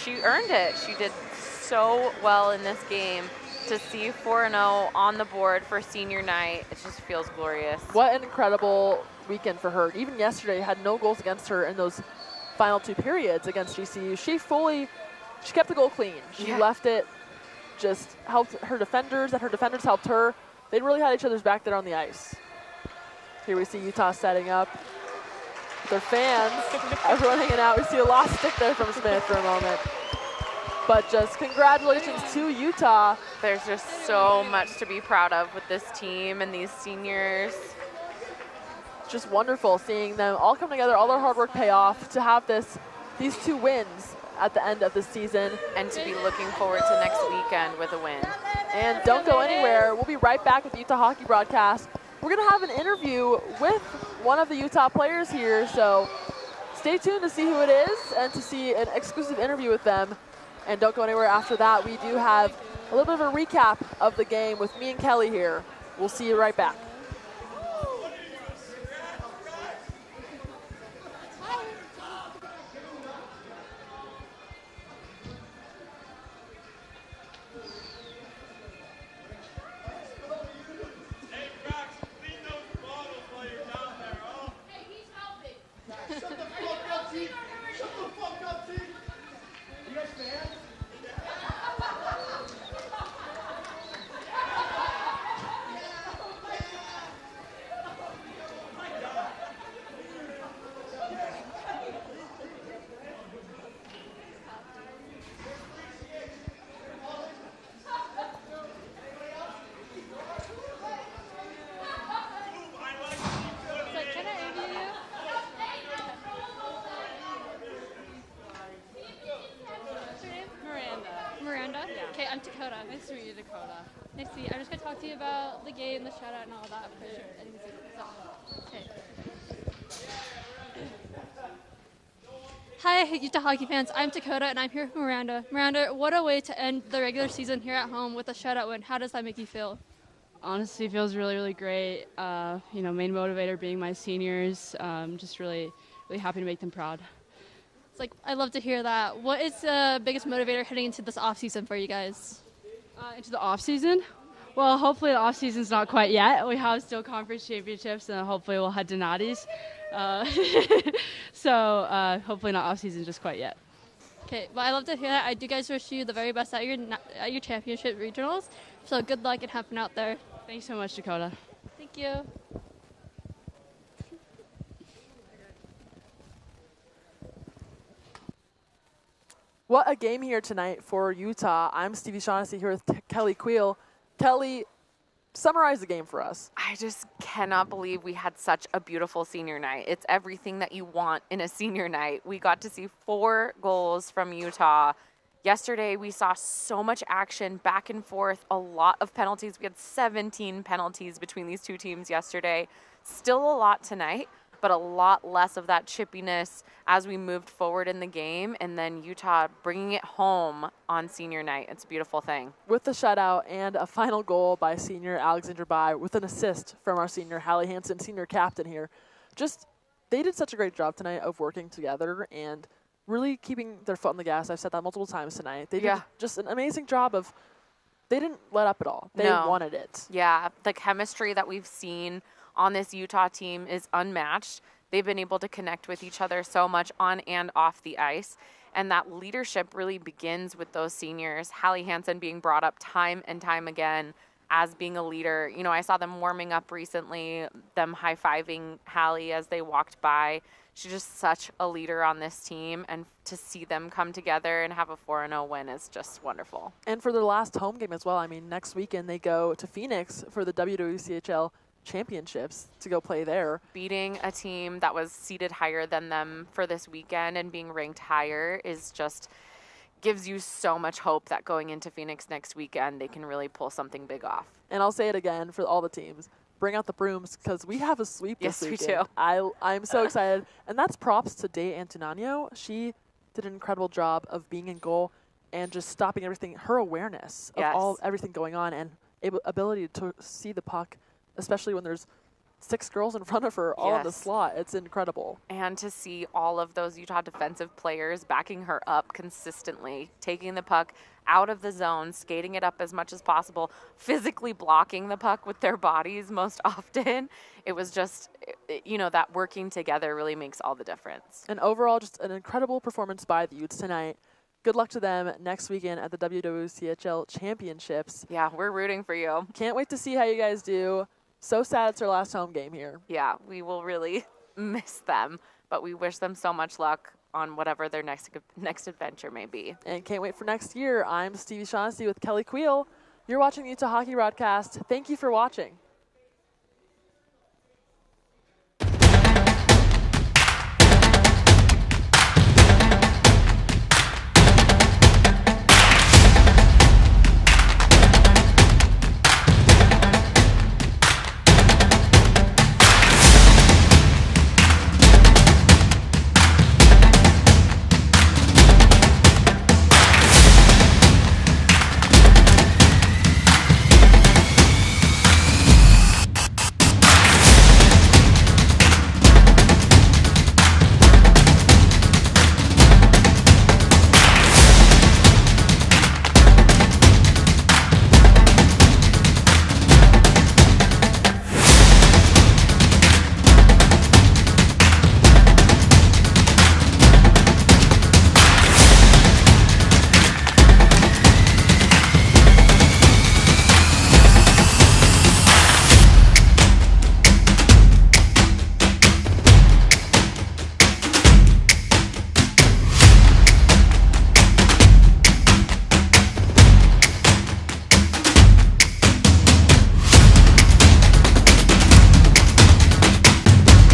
She earned it. She did so well in this game. To see 4-0 on the board for senior night, it just feels glorious. What an incredible weekend for her. Even yesterday, had no goals against her in those final 2 periods against GCU. She kept the goal clean. She left it, just helped her defenders, and her defenders helped her. They really had each other's back there on the ice. Here we see Utah setting up their fans. Everyone hanging out. We see a lost stick there from Smith for a moment. But just congratulations to Utah. There's just so much to be proud of with this team and these seniors. Just wonderful seeing them all come together, all their hard work pay off, to have these 2 wins at the end of the season. And to be looking forward to next weekend with a win. And don't go anywhere. We'll be right back with the Utah Hockey Broadcast. We're going to have an interview with one of the Utah players here, so stay tuned to see who it is and to see an exclusive interview with them. And don't go anywhere after that. We do have a little bit of a recap of the game with me and Kelly here. We'll see you right back. Nice to meet you, Dakota. Nice to meet you. I'm just going to talk to you about the game, the shutout, and all that. Okay. Hi, Utah hockey fans. I'm Dakota, and I'm here with Miranda. Miranda, what a way to end the regular season here at home with a shutout win. How does that make you feel? Honestly, feels really, really great. Main motivator being my seniors. Just really, really happy to make them proud. It's like, I love to hear that. What is the biggest motivator heading into this off season for you guys? Into the off season? Well, hopefully the off season's not quite yet. We have still conference championships, and hopefully we'll head to Natties. So hopefully not off season just quite yet. Okay, well, I love to hear that. I do guys wish you the very best at your championship regionals. So good luck and have fun out there. Thanks so much, Dakota. Thank you. What a game here tonight for Utah. I'm Stevie Shaughnessy here with Kelly Queel. Kelly, summarize the game for us. I just cannot believe we had such a beautiful senior night. It's everything that you want in a senior night. We got to see 4 goals from Utah. Yesterday, we saw so much action back and forth, a lot of penalties. We had 17 penalties between these two teams yesterday. Still a lot tonight, but a lot less of that chippiness as we moved forward in the game. And then Utah bringing it home on senior night. It's a beautiful thing. With the shutout and a final goal by senior Alexander Bai with an assist from our senior Hallie Hansen, senior captain here. They did such a great job tonight of working together and really keeping their foot on the gas. I've said that multiple times tonight. They did just an amazing job of, they didn't let up at all. They wanted it. Yeah, the chemistry that we've seen on this Utah team is unmatched. They've been able to connect with each other so much on and off the ice. And that leadership really begins with those seniors. Hallie Hansen being brought up time and time again as being a leader. You know, I saw them warming up recently, them high-fiving Hallie as they walked by. She's just such a leader on this team, and to see them come together and have a 4-0 win is just wonderful. And for their last home game as well, I mean, next weekend they go to Phoenix for the WWCHL championships to go play there. Beating a team that was seated higher than them for this weekend and being ranked higher is just gives you so much hope that going into Phoenix next weekend, they can really pull something big off. And I'll say it again for all the teams. Bring out the brooms because we have a sweep this weekend. Yes, we do. I'm so excited. And that's props to Day Antonino. She did an incredible job of being in goal and just stopping everything. Her awareness of everything going on and ability to see the puck, especially when there's 6 girls in front of her all in the slot. It's incredible. And to see all of those Utah defensive players backing her up consistently, taking the puck out of the zone, skating it up as much as possible, physically blocking the puck with their bodies most often. It was just, that working together really makes all the difference. And overall, just an incredible performance by the Utes tonight. Good luck to them next weekend at the WWCHL Championships. Yeah, we're rooting for you. Can't wait to see how you guys do. So sad it's our last home game here. Yeah, we will really miss them, but we wish them so much luck on whatever their next adventure may be. And can't wait for next year. I'm Stevie Shaughnessy with Kelly Queel. You're watching the Utah Hockey Broadcast. Thank you for watching.